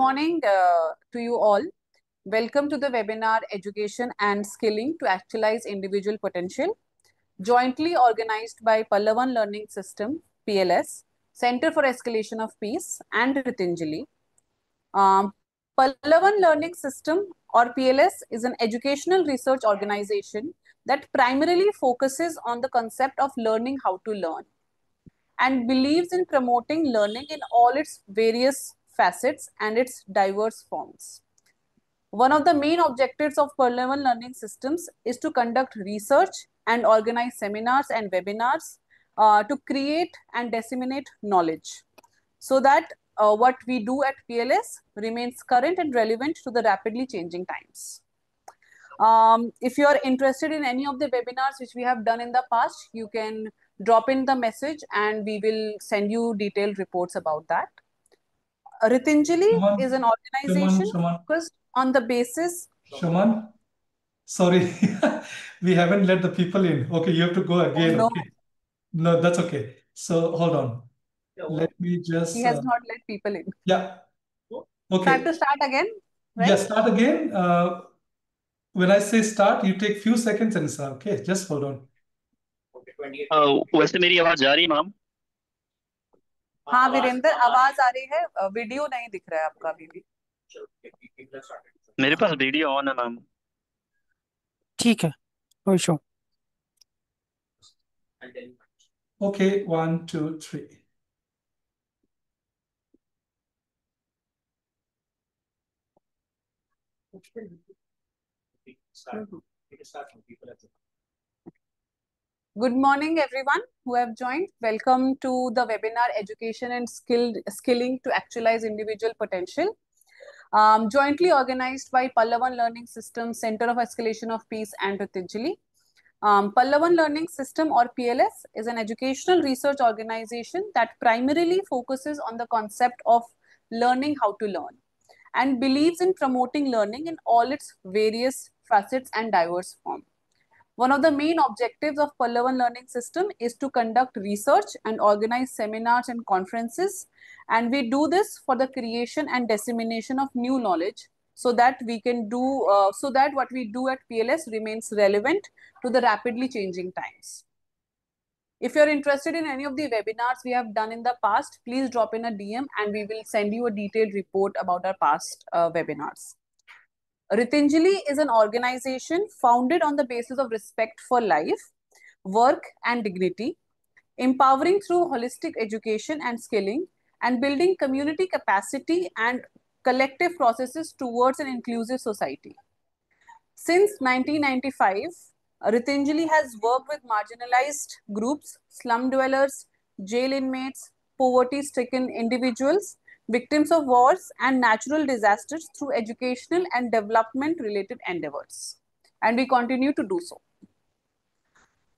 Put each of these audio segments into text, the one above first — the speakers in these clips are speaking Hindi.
morning to you all. Welcome to the webinar Education and Skilling to Actualize Individual Potential, jointly organized by Pallavan Learning System, PLS, Center for Escalation of Peace, and Ritinjali. Pallavan Learning System, or PLS, is an educational research organization that primarily focuses on the concept of learning how to learn and believes in promoting learning in all its various facets and its diverse forms. One of the main objectives of Pallavan Learning Systems is to conduct research and organize seminars and webinars to create and disseminate knowledge so that what we do at PLS remains current and relevant to the rapidly changing times. If you are interested in any of the webinars which we have done in the past, you can drop in the message and we will send you detailed reports about that. Ritinjali is an organization focused on the basis. Shaman, sorry, we haven't let the people in. Okay, you have to go again. Oh, no. Okay. No, that's okay. So hold on. Let me just. He has not let people in. Yeah. Okay. So I have to start again, right? Yeah, start again. When I say start, you take few seconds and start. Okay, just hold on. वैसे मेरी आवाज जा रही है मैम? हाँ वीरेंद्र, आवाज आ रही है, वीडियो नहीं दिख रहा है आपका अभी भी। मेरे पास वीडियो ऑन है मैम। ठीक है, no issue. Okay, 1, 2, 3. Good morning, everyone who have joined. Welcome to the webinar Education and Skilling to Actualize Individual Potential, jointly organized by Pallavan Learning System, Center of Escalation of Peace, and Ritinjali. Pallavan Learning System, or PLS, is an educational research organization that primarily focuses on the concept of learning how to learn and believes in promoting learning in all its various facets and diverse forms. One of the main objectives of Pallavan Learning System is to conduct research and organize seminars and conferences. And we do this for the creation and dissemination of new knowledge so that we can do, so that what we do at PLS remains relevant to the rapidly changing times. If you're interested in any of the webinars we have done in the past, please drop in a DM and we will send you a detailed report about our past webinars. Ritinjali is an organization founded on the basis of respect for life, work, and dignity, empowering through holistic education and skilling, and building community capacity and collective processes towards an inclusive society. Since 1995, Ritinjali has worked with marginalized groups, slum dwellers, jail inmates, poverty-stricken individuals, victims of wars and natural disasters through educational and development-related endeavors. And we continue to do so.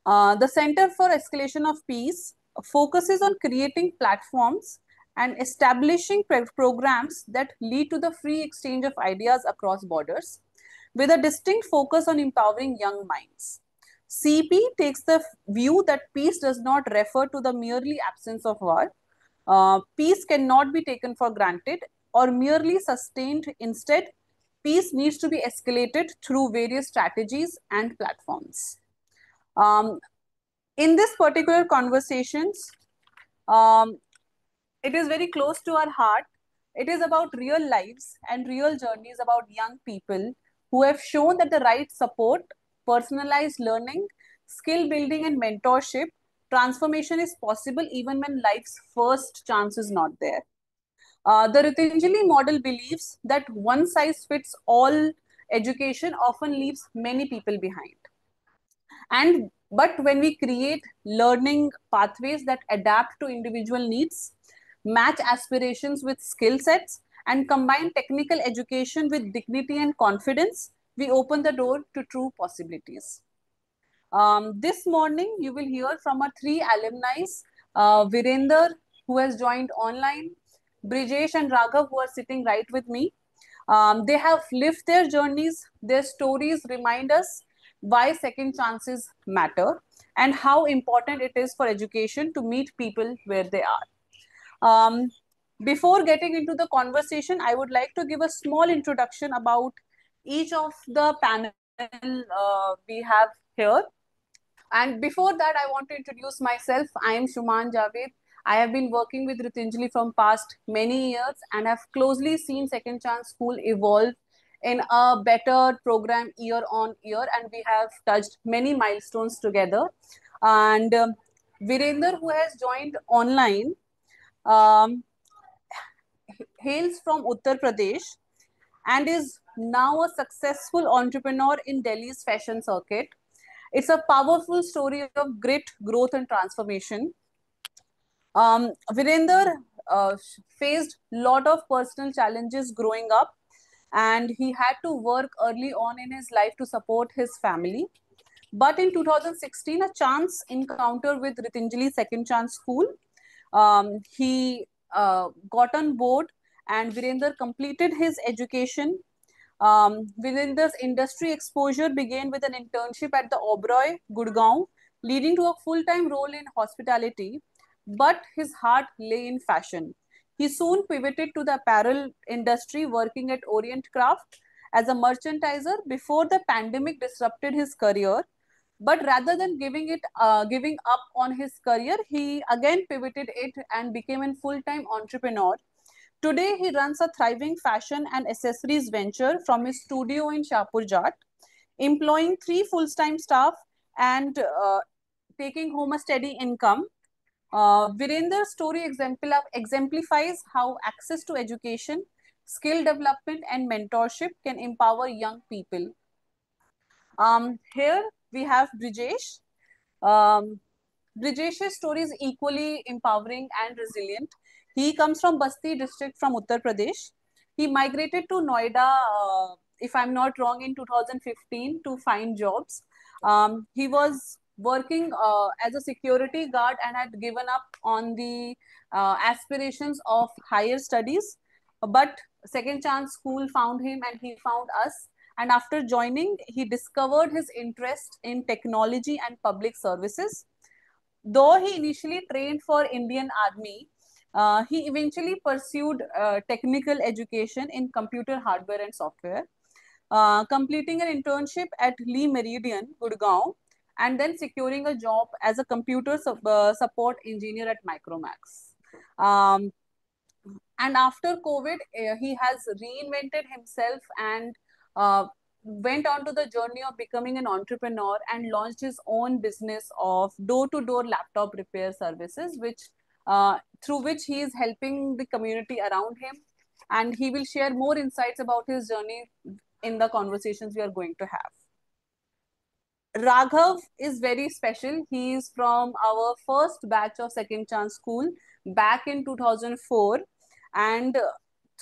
The Center for Escalation of Peace focuses on creating platforms and establishing programs that lead to the free exchange of ideas across borders, with a distinct focus on empowering young minds. CP takes the view that peace does not refer to the merely absence of war. Peace cannot be taken for granted or merely sustained. Instead, peace needs to be escalated through various strategies and platforms. In this particular conversations, it is very close to our heart. It is about real lives and real journeys about young people who have shown that the right support, personalized learning, skill building, and mentorship, transformation is possible even when life's first chance is not there. The Ritinjali model believes that one size fits all education often leaves many people behind. But when we create learning pathways that adapt to individual needs, match aspirations with skill sets, and combine technical education with dignity and confidence, we open the door to true possibilities. This morning, you will hear from our 3 alumni, Virender, who has joined online, Brijesh and Raghav, who are sitting right with me. They have lived their journeys. Their stories remind us why second chances matter and how important it is for education to meet people where they are. Before getting into the conversation, I would like to give a small introduction about each of the panel we have here. And before that, I want to introduce myself. I am Shuman Javed. I have been working with Ritinjali from past many years and have closely seen Second Chance School evolve in a better program year on year, and we have touched many milestones together. And Virender, who has joined online, um, hails from Uttar Pradesh and is now a successful entrepreneur in Delhi's fashion circuit. It's a powerful story of grit, growth, and transformation. Virender faced a lot of personal challenges growing up, and he had to work early on in his life to support his family. But in 2016, a chance encounter with Ritinjali Second Chance School, he got on board, and Virender completed his education. Virender's industry exposure began with an internship at the Oberoi, Gurgaon, leading to a full-time role in hospitality, but his heart lay in fashion. He soon pivoted to the apparel industry, working at Orient Craft as a merchandiser before the pandemic disrupted his career. But rather than giving up on his career, he again pivoted it and became a full-time entrepreneur. Today, he runs a thriving fashion and accessories venture from his studio in Shahpur Jat, employing 3 full-time staff and taking home a steady income. Virender's story exemplifies how access to education, skill development, and mentorship can empower young people. Here we have Brijesh. Um, Brijesh's story is equally empowering and resilient. He comes from Basti district from Uttar Pradesh. He migrated to Noida, if I'm not wrong, in 2015 to find jobs. He was working as a security guard and had given up on the aspirations of higher studies. But Second Chance School found him and he found us. And after joining, he discovered his interest in technology and public services. Though he initially trained for Indian Army, he eventually pursued technical education in computer hardware and software, completing an internship at Lee Meridian, Gurgaon, and then securing a job as a computer support engineer at Micromax. And after COVID, he has reinvented himself and went on to the journey of becoming an entrepreneur and launched his own business of door-to-door laptop repair services, which through which he is helping the community around him. And he will share more insights about his journey in the conversations we are going to have. Raghav is very special. He is from our first batch of Second Chance School back in 2004. And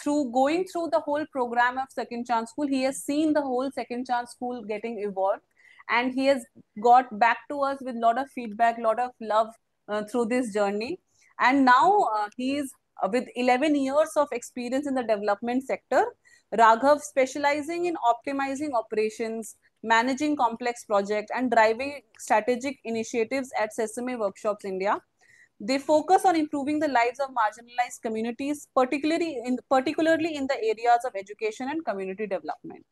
through going through the whole program of Second Chance School, he has seen the whole Second Chance School getting evolved. And he has got back to us with a lot of feedback, a lot of love through this journey. And now he is with 11 years of experience in the development sector. Raghav specializing in optimizing operations, managing complex projects, and driving strategic initiatives at Sesame Workshops India. They focus on improving the lives of marginalized communities, particularly in the areas of education and community development.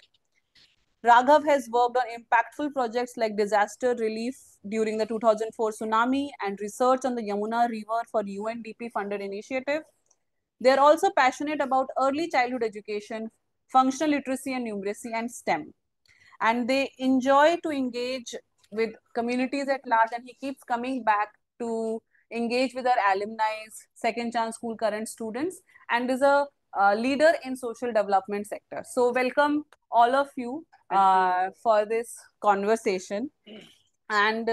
Raghav has worked on impactful projects like disaster relief during the 2004 tsunami and research on the Yamuna River for UNDP funded initiative. They are also passionate about early childhood education, functional literacy and numeracy, and STEM. And they enjoy to engage with communities at large, and he keeps coming back to engage with our alumni, Second Chance School current students, and is a leader in social development sector. So welcome all of you for this conversation. And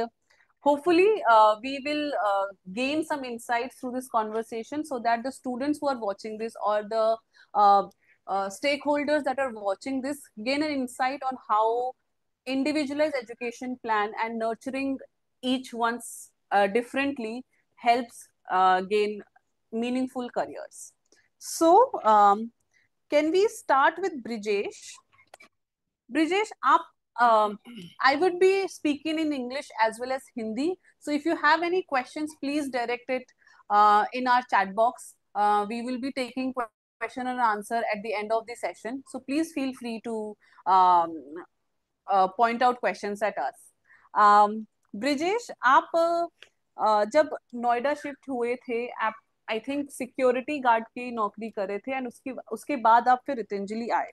hopefully we will gain some insights through this conversation so that the students who are watching this or the stakeholders that are watching this gain an insight on how individualized education plan and nurturing each one's differently helps gain meaningful careers. So can we start with Brijesh? Brijesh, I would be speaking in English as well as Hindi. So if you have any questions, please direct it in our chat box. We will be taking question and answer at the end of the session. So please feel free to um, point out questions at us. Brijesh, आप जब नोएडा शिफ्ट हुए थे, आप आई थिंक सिक्योरिटी गार्ड की नौकरी कर रहे थे, एंड उसके उसके बाद आप फिर रितंजलि आए.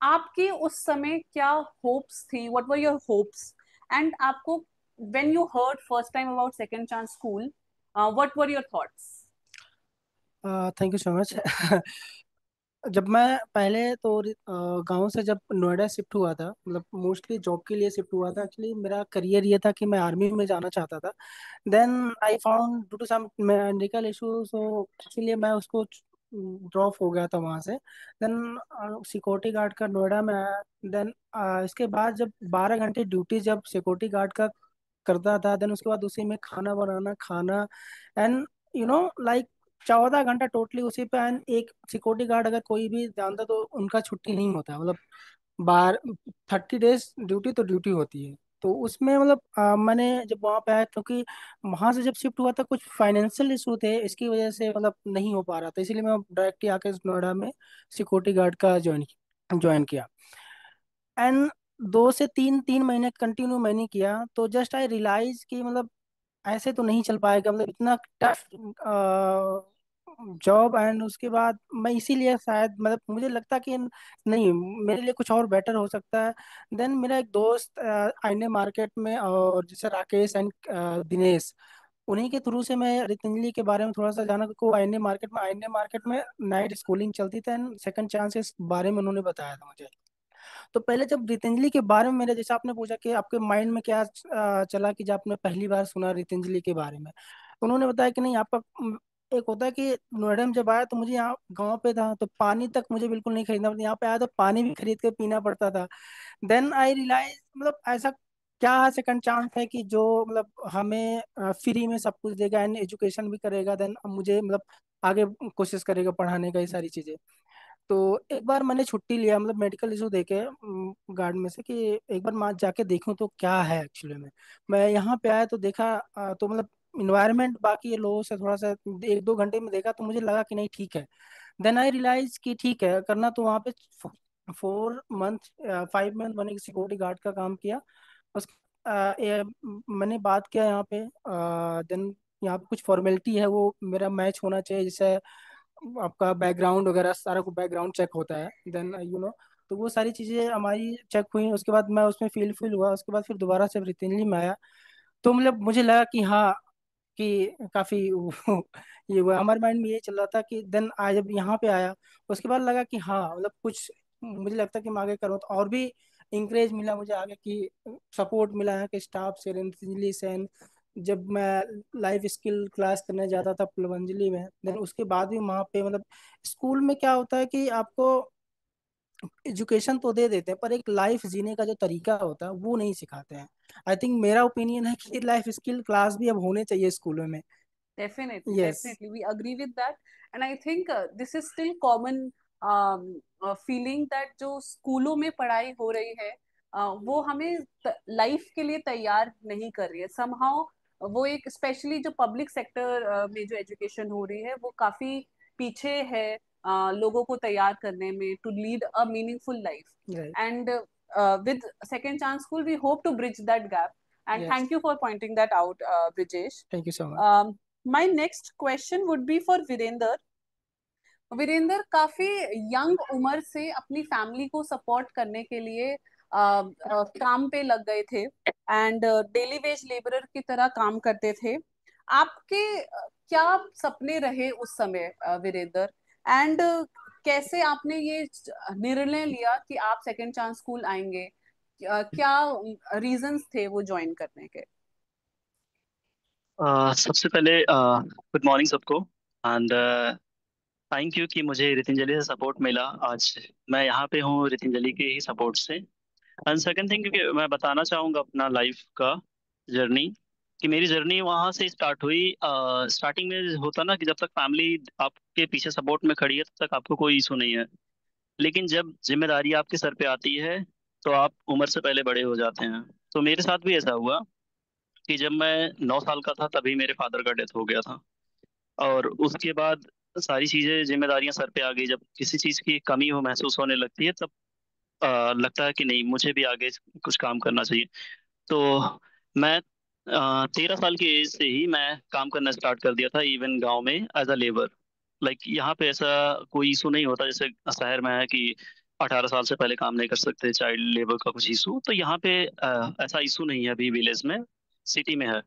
आपकी उस समय क्या होप्स थी? What were your hopes? And आपको when you heard first time about second chance school, what were your thoughts? Thank you so much. जब मैं पहले तो गांव से जब नोएडा शिफ्ट हुआ था, मतलब मोस्टली जॉब के लिए शिफ्ट हुआ था। एक्चुअली मेरा करियर ये था कि मैं आर्मी में जाना चाहता था। Then I found due to some medical issue, so इसीलिए मैं उसको ड्रॉप हो गया था वहां से। देन सिक्योरिटी गार्ड का नोएडा में आया। देन इसके बाद जब 12 घंटे ड्यूटी जब सिक्योरिटी गार्ड का करता था, देन उसके बाद उसी में खाना बनाना, खाना, एंड लाइक 14 घंटा टोटली उसी पे। एंड एक सिक्योरिटी गार्ड अगर कोई भी जानता तो उनका छुट्टी नहीं होता, मतलब बार 30 डेज ड्यूटी तो ड्यूटी होती है। तो उसमें मतलब मैंने जब वहाँ पे आया, क्योंकि वहाँ से जब शिफ्ट हुआ था कुछ फाइनेंशियल इशू थे, इसकी वजह से मतलब नहीं हो पा रहा था। इसीलिए मैं डायरेक्टली आके नोएडा में सिक्योरिटी गार्ड का ज्वाइन किया। एंड 2 से 3 महीने कंटिन्यू मैंने किया, तो जस्ट आई रियलाइज कि मतलब ऐसे तो नहीं चल पाएगा, मतलब इतना टफ जॉब। एंड उसके बाद मैं इसीलिए शायद, मतलब मुझे लगता कि नहीं, मेरे लिए कुछ और बेटर हो सकता है। देन मेरा एक दोस्त आईने मार्केट में, और जैसे राकेश एंड दिनेश, उन्हीं के थ्रू से मैं रितंजलि के बारे में थोड़ा सा जाना, क्योंकि वो आईने मार्केट में नाइट स्कूलिंग चलती थी, एंड सेकंड चांसेस बारे में उन्होंने बताया था मुझे। तो पहले जब रितंजलि के बारे में, मेरे जैसे आपने पूछा कि आपके माइंड में क्या चला कि जब आपने पहली बार सुना रितंजलि के बारे में, तो उन्होंने बताया कि नहीं, आपका एक होता है कि नोएडा में जब आया तो मुझे यहाँ गांव पे था तो पानी तक मुझे बिल्कुल नहीं खरीदना पड़ता, यहाँ पे आया तो पानी भी खरीद के पीना पड़ता था। देन आई रियलाइज, मतलब ऐसा क्या सेकंड चांस है कि जो मतलब हमें फ्री में सब कुछ देगा एंड एजुकेशन भी करेगा, देन मुझे मतलब आगे कोशिश करेगा पढ़ाने का, ये सारी चीजें। तो एक बार मैंने छुट्टी लिया, मतलब मेडिकल इशू देके गार्ड में से, कि एक बार मैं जाके देखूं तो क्या है एक्चुअली में। मैं यहाँ पे आया तो देखा, तो मतलब इन्वायरमेंट बाकी ये लोगों से थोड़ा सा 1-2 घंटे में देखा तो मुझे लगा कि नहीं ठीक है। देन आई रियलाइज कि ठीक है करना, तो वहाँ पे 4 मंथ 5 मंथ मैंने सिक्योरिटी गार्ड का काम किया। उस मैंने बात किया यहाँ पे। देन यहाँ पे कुछ फॉर्मेलिटी है, वो मेरा मैच होना चाहिए, जैसे आपका बैकग्राउंड वगैरह सारा कुछ बैकग्राउंड चेक होता है। देन तो वो सारी चीज़ें हमारी चेक हुई। उसके बाद मैं उसमें फील हुआ। उसके बाद फिर दोबारा से रितेंजलि में आया, तो मतलब मुझे लगा कि हाँ, कि काफ़ी ये हुआ, हमारे माइंड में ये चल रहा था कि देन आज जब यहाँ पे आया, उसके बाद लगा कि हाँ, मतलब कुछ मुझे लगता है कि मैं आगे करूँ तो और भी इंकरेज मिला मुझे आगे, की सपोर्ट मिला है कि स्टाफ से, रितेंजलि से। जब मैं लाइफ स्किल क्लास करने जाता था पुलवंजलि में, देन उसके बाद भी वहाँ पे मतलब स्कूल में क्या होता है कि आपको एजुकेशन तो दे देते हैं, पर एक लाइफ जीने का जो तरीका होता है वो नहीं सिखाते हैं। आई थिंक मेरा ओपिनियन है कि लाइफ स्किल क्लास भी अब होने चाहिए स्कूलों में। Definitely, yes. definitely. We agree with that. And I think this is still common feeling that जो स्कूलों में पढ़ाई हो रही है, वो हमें लाइफ के लिए तैयार नहीं कर रही है somehow. वो एक स्पेशली जो पब्लिक सेक्टर में जो एजुकेशन हो रही है वो काफी पीछे है लोगों को तैयार करने में to lead a meaningful life. Right. And with second chance school we hope to bridge that gap, and yes. thank you for pointing that out, Brijesh. Thank you so much. My next question would be for Virender. Virender काफी यंग उम्र से अपनी फैमिली को सपोर्ट करने के लिए काम पे लग गए थे, एंड डेली वेज लेबरर की तरह काम करते थे. आपके क्या सपने रहे उस समय, वीरेंद्र? एंड कैसे आपने ये निर्णय लिया कि आप सेकेंड चांस स्कूल आएंगे? क्या रीजंस थे वो ज्वाइन करने के? सबसे पहले गुड मॉर्निंग सबको। एंड थैंक यू कि मुझे रितिंजलि से सपोर्ट मिला। आज मैं यहाँ पे हूँ रितिंजलि के ही सपोर्ट से। एंड सेकंड थिंग, क्योंकि मैं बताना चाहूँगा अपना लाइफ का जर्नी, कि मेरी जर्नी वहाँ से स्टार्ट हुई। स्टार्टिंग में होता ना कि जब तक फैमिली आपके पीछे सपोर्ट में खड़ी है तब तक आपको कोई इशू नहीं है। लेकिन जब जिम्मेदारी आपके सर पे आती है तो आप उम्र से पहले बड़े हो जाते हैं। तो मेरे साथ भी ऐसा हुआ कि जब मैं 9 साल का था तभी मेरे फादर का डेथ हो गया था। और उसके बाद सारी चीजें जिम्मेदारियां सर पे आ गई, जब किसी चीज की कमी हो महसूस होने लगती है, तब लगता है कि नहीं, मुझे भी आगे कुछ काम करना चाहिए। तो मैं 13 साल की एज से ही मैं काम करना स्टार्ट कर दिया था, इवन गांव में एज अ लेबर। लाइक यहाँ पे ऐसा कोई इशू नहीं होता जैसे शहर में है कि 18 साल से पहले काम नहीं कर सकते, चाइल्ड लेबर का कुछ इशू। तो यहाँ पे ऐसा इशू नहीं है अभी विलेज में, सिटी में है।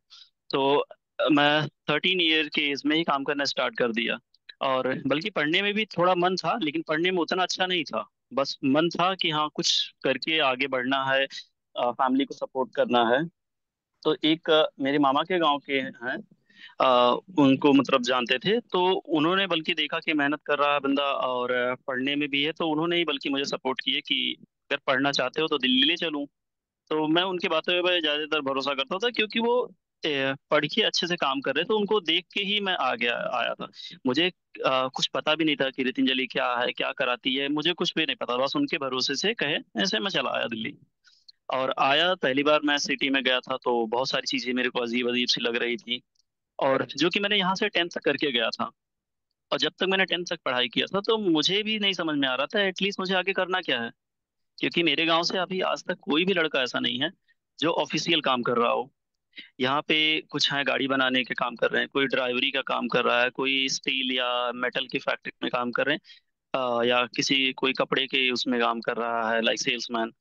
तो मैं 13 ईयर के एज में ही काम करना स्टार्ट कर दिया। और बल्कि पढ़ने में भी थोड़ा मन था, लेकिन पढ़ने में उतना अच्छा नहीं था। बस मन था कि हाँ कुछ करके आगे बढ़ना है, फैमिली को सपोर्ट करना है। तो एक मेरे मामा के गांव के हैं, उनको मतलब जानते थे, तो उन्होंने बल्कि देखा कि मेहनत कर रहा है बंदा और पढ़ने में भी है, तो उन्होंने ही बल्कि मुझे सपोर्ट किए कि अगर पढ़ना चाहते हो तो दिल्ली ले चलूं। तो मैं उनकी बातों पे ज्यादातर भरोसा करता था, क्योंकि वो पढ़ के अच्छे से काम कर रहे, तो उनको देख के ही मैं आ गया आया था। मुझे कुछ पता भी नहीं था कि रितिंजली क्या है, क्या कराती है, मुझे कुछ भी नहीं पता, बस उनके भरोसे से कहे ऐसे मैं चला आया दिल्ली। और आया, पहली बार मैं सिटी में गया था तो बहुत सारी चीजें मेरे को अजीब अजीब सी लग रही थी। और जो कि मैंने यहाँ से 10th तक करके गया था, और जब तक मैंने 10th तक पढ़ाई किया था तो मुझे भी नहीं समझ में आ रहा था एटलीस्ट मुझे आगे करना क्या है। क्योंकि मेरे गांव से अभी आज तक कोई भी लड़का ऐसा नहीं है जो ऑफिशियल काम कर रहा हो। यहाँ पे कुछ है गाड़ी बनाने के काम कर रहे हैं, कोई ड्राइवरी का काम कर रहा है, कोई स्टील या मेटल की फैक्ट्री में काम कर रहे हैं, या किसी कोई कपड़े के उसमें काम कर रहा है लाइक सेल्समैन।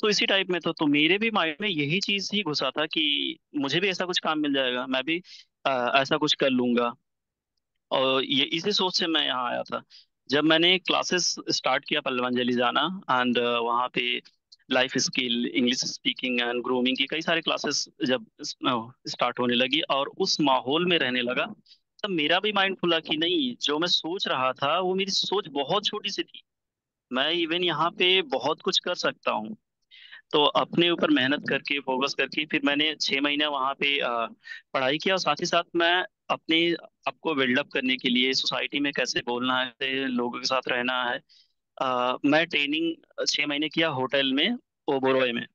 तो इसी टाइप में तो मेरे भी माइंड में यही चीज ही घुसा था कि मुझे भी ऐसा कुछ काम मिल जाएगा, मैं भी ऐसा कुछ कर लूंगा। और ये इसी सोच से मैं यहाँ आया था। जब मैंने क्लासेस स्टार्ट किया पल्लवांजलि जाना, एंड वहाँ पे life skill, English speaking and grooming की कई सारे क्लासेस जब स्टार्ट होने लगी और उस माहौल में रहने लगा, तब मेरा भी माइंड खुला कि नहीं, जो मैं सोच रहा था वो मेरी सोच बहुत छोटी सी थी। मैं इवन यहाँ पे बहुत कुछ कर सकता हूँ। तो अपने ऊपर मेहनत करके फोकस करके फिर मैंने 6 महीने वहाँ पे पढ़ाई किया, और साथ ही साथ मैं अपने आपको बिल्डअप करने के लिए सोसाइटी में कैसे बोलना है, कैसे लोगों के साथ रहना है, मैं ट्रेनिंग 6 महीने किया होटल में, ओबरॉय में।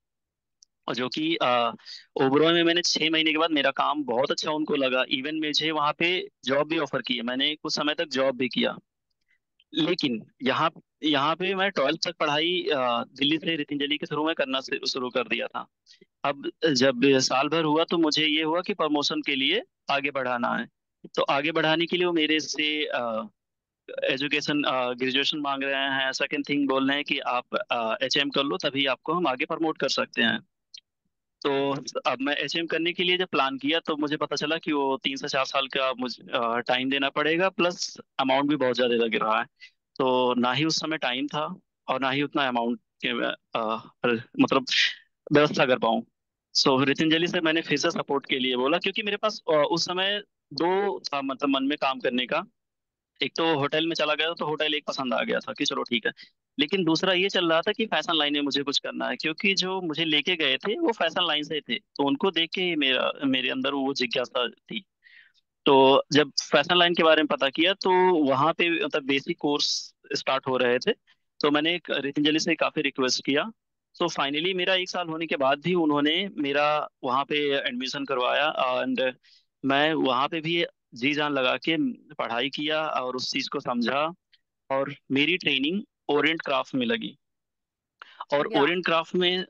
और जो कि ओबरॉय में मैंने 6 महीने के बाद मेरा काम बहुत अच्छा उनको लगा, इवन मुझे वहाँ पे जॉब भी ऑफर की है, मैंने कुछ समय तक जॉब भी किया। लेकिन यहाँ यहाँ पे मैं 12th तक पढ़ाई दिल्ली से रितिंजली के थ्रू में करना शुरू कर दिया था। अब जब साल भर हुआ तो मुझे ये हुआ कि प्रमोशन के लिए आगे बढ़ाना है। तो आगे बढ़ाने के लिए वो मेरे से एजुकेशन ग्रेजुएशन मांग रहे हैं, सेकंड थिंग बोल रहे हैं कि आप HM कर लो, तभी आपको हम आगे प्रमोट कर सकते हैं। तो अब मैं HM करने के लिए जब प्लान किया तो मुझे पता चला कि वो 3 से 4 साल का मुझे टाइम देना पड़ेगा, प्लस अमाउंट भी बहुत ज्यादा लग रहा है। तो ना ही उस समय टाइम था और ना ही उतना अमाउंट के मतलब व्यवस्था कर पाऊँ। सो रितिंजली से मैंने फिर से सपोर्ट के लिए बोला, क्योंकि मेरे पास उस समय दो था मतलब मन में काम करने का। एक तो होटल में चला गया तो होटल एक पसंद आ गया था कि चलो ठीक है, लेकिन दूसरा ये चल रहा था कि फैशन लाइन में मुझे कुछ करना है, क्योंकि जो मुझे लेके गए थे वो फैशन लाइन से थे, तो उनको देख के ही मेरे अंदर वो जिज्ञासा थी। तो जब फैशन लाइन के बारे में पता किया तो वहाँ पे मतलब बेसिक कोर्स स्टार्ट हो रहे थे। तो मैंने रितिंजली से काफ़ी रिक्वेस्ट किया। तो फाइनली मेरा 1 साल होने के बाद भी उन्होंने मेरा वहाँ पे एडमिशन करवाया, एंड मैं वहाँ पे भी जी जान लगा के पढ़ाई किया और उस चीज़ को समझा। और मेरी ट्रेनिंग ओरिएंट क्राफ्ट में लगी। और या ओरिएंट क्राफ्ट में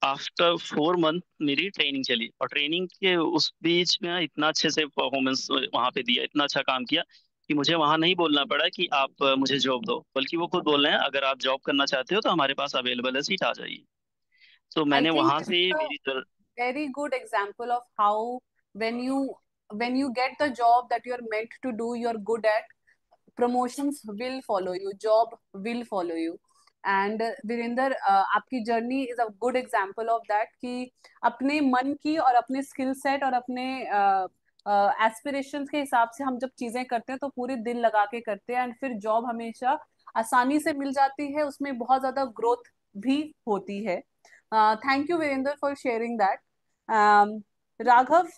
आफ्टर 4 मंथ मेरी ट्रेनिंग चली, और ट्रेनिंग के उस बीच में इतना अच्छे से परफॉर्मेंस वहां पे दिया, इतना अच्छा काम किया कि मुझे वहां नहीं बोलना पड़ा कि आप मुझे जॉब दो, बल्कि वो खुद बोल रहे हैं अगर आप जॉब करना चाहते हो तो हमारे पास अवेलेबल है, सीट आ जाइए। तो आई मैंने थिंक वहां दिस से इज मेरी very good example of how when you when you get the job that you're meant to do, you're good at, promotions will follow you, job will follow you. And Virendra, आपकी journey is a good example of that कि अपने मन की और अपने स्किल सेट और अपने एस्पिरेशंस के हिसाब से हम जब चीजें करते हैं तो पूरे दिल लगा के करते हैं, एंड फिर जॉब हमेशा आसानी से मिल जाती है, उसमें बहुत ज्यादा ग्रोथ भी होती है। Thank you Virender for sharing that. Raghav,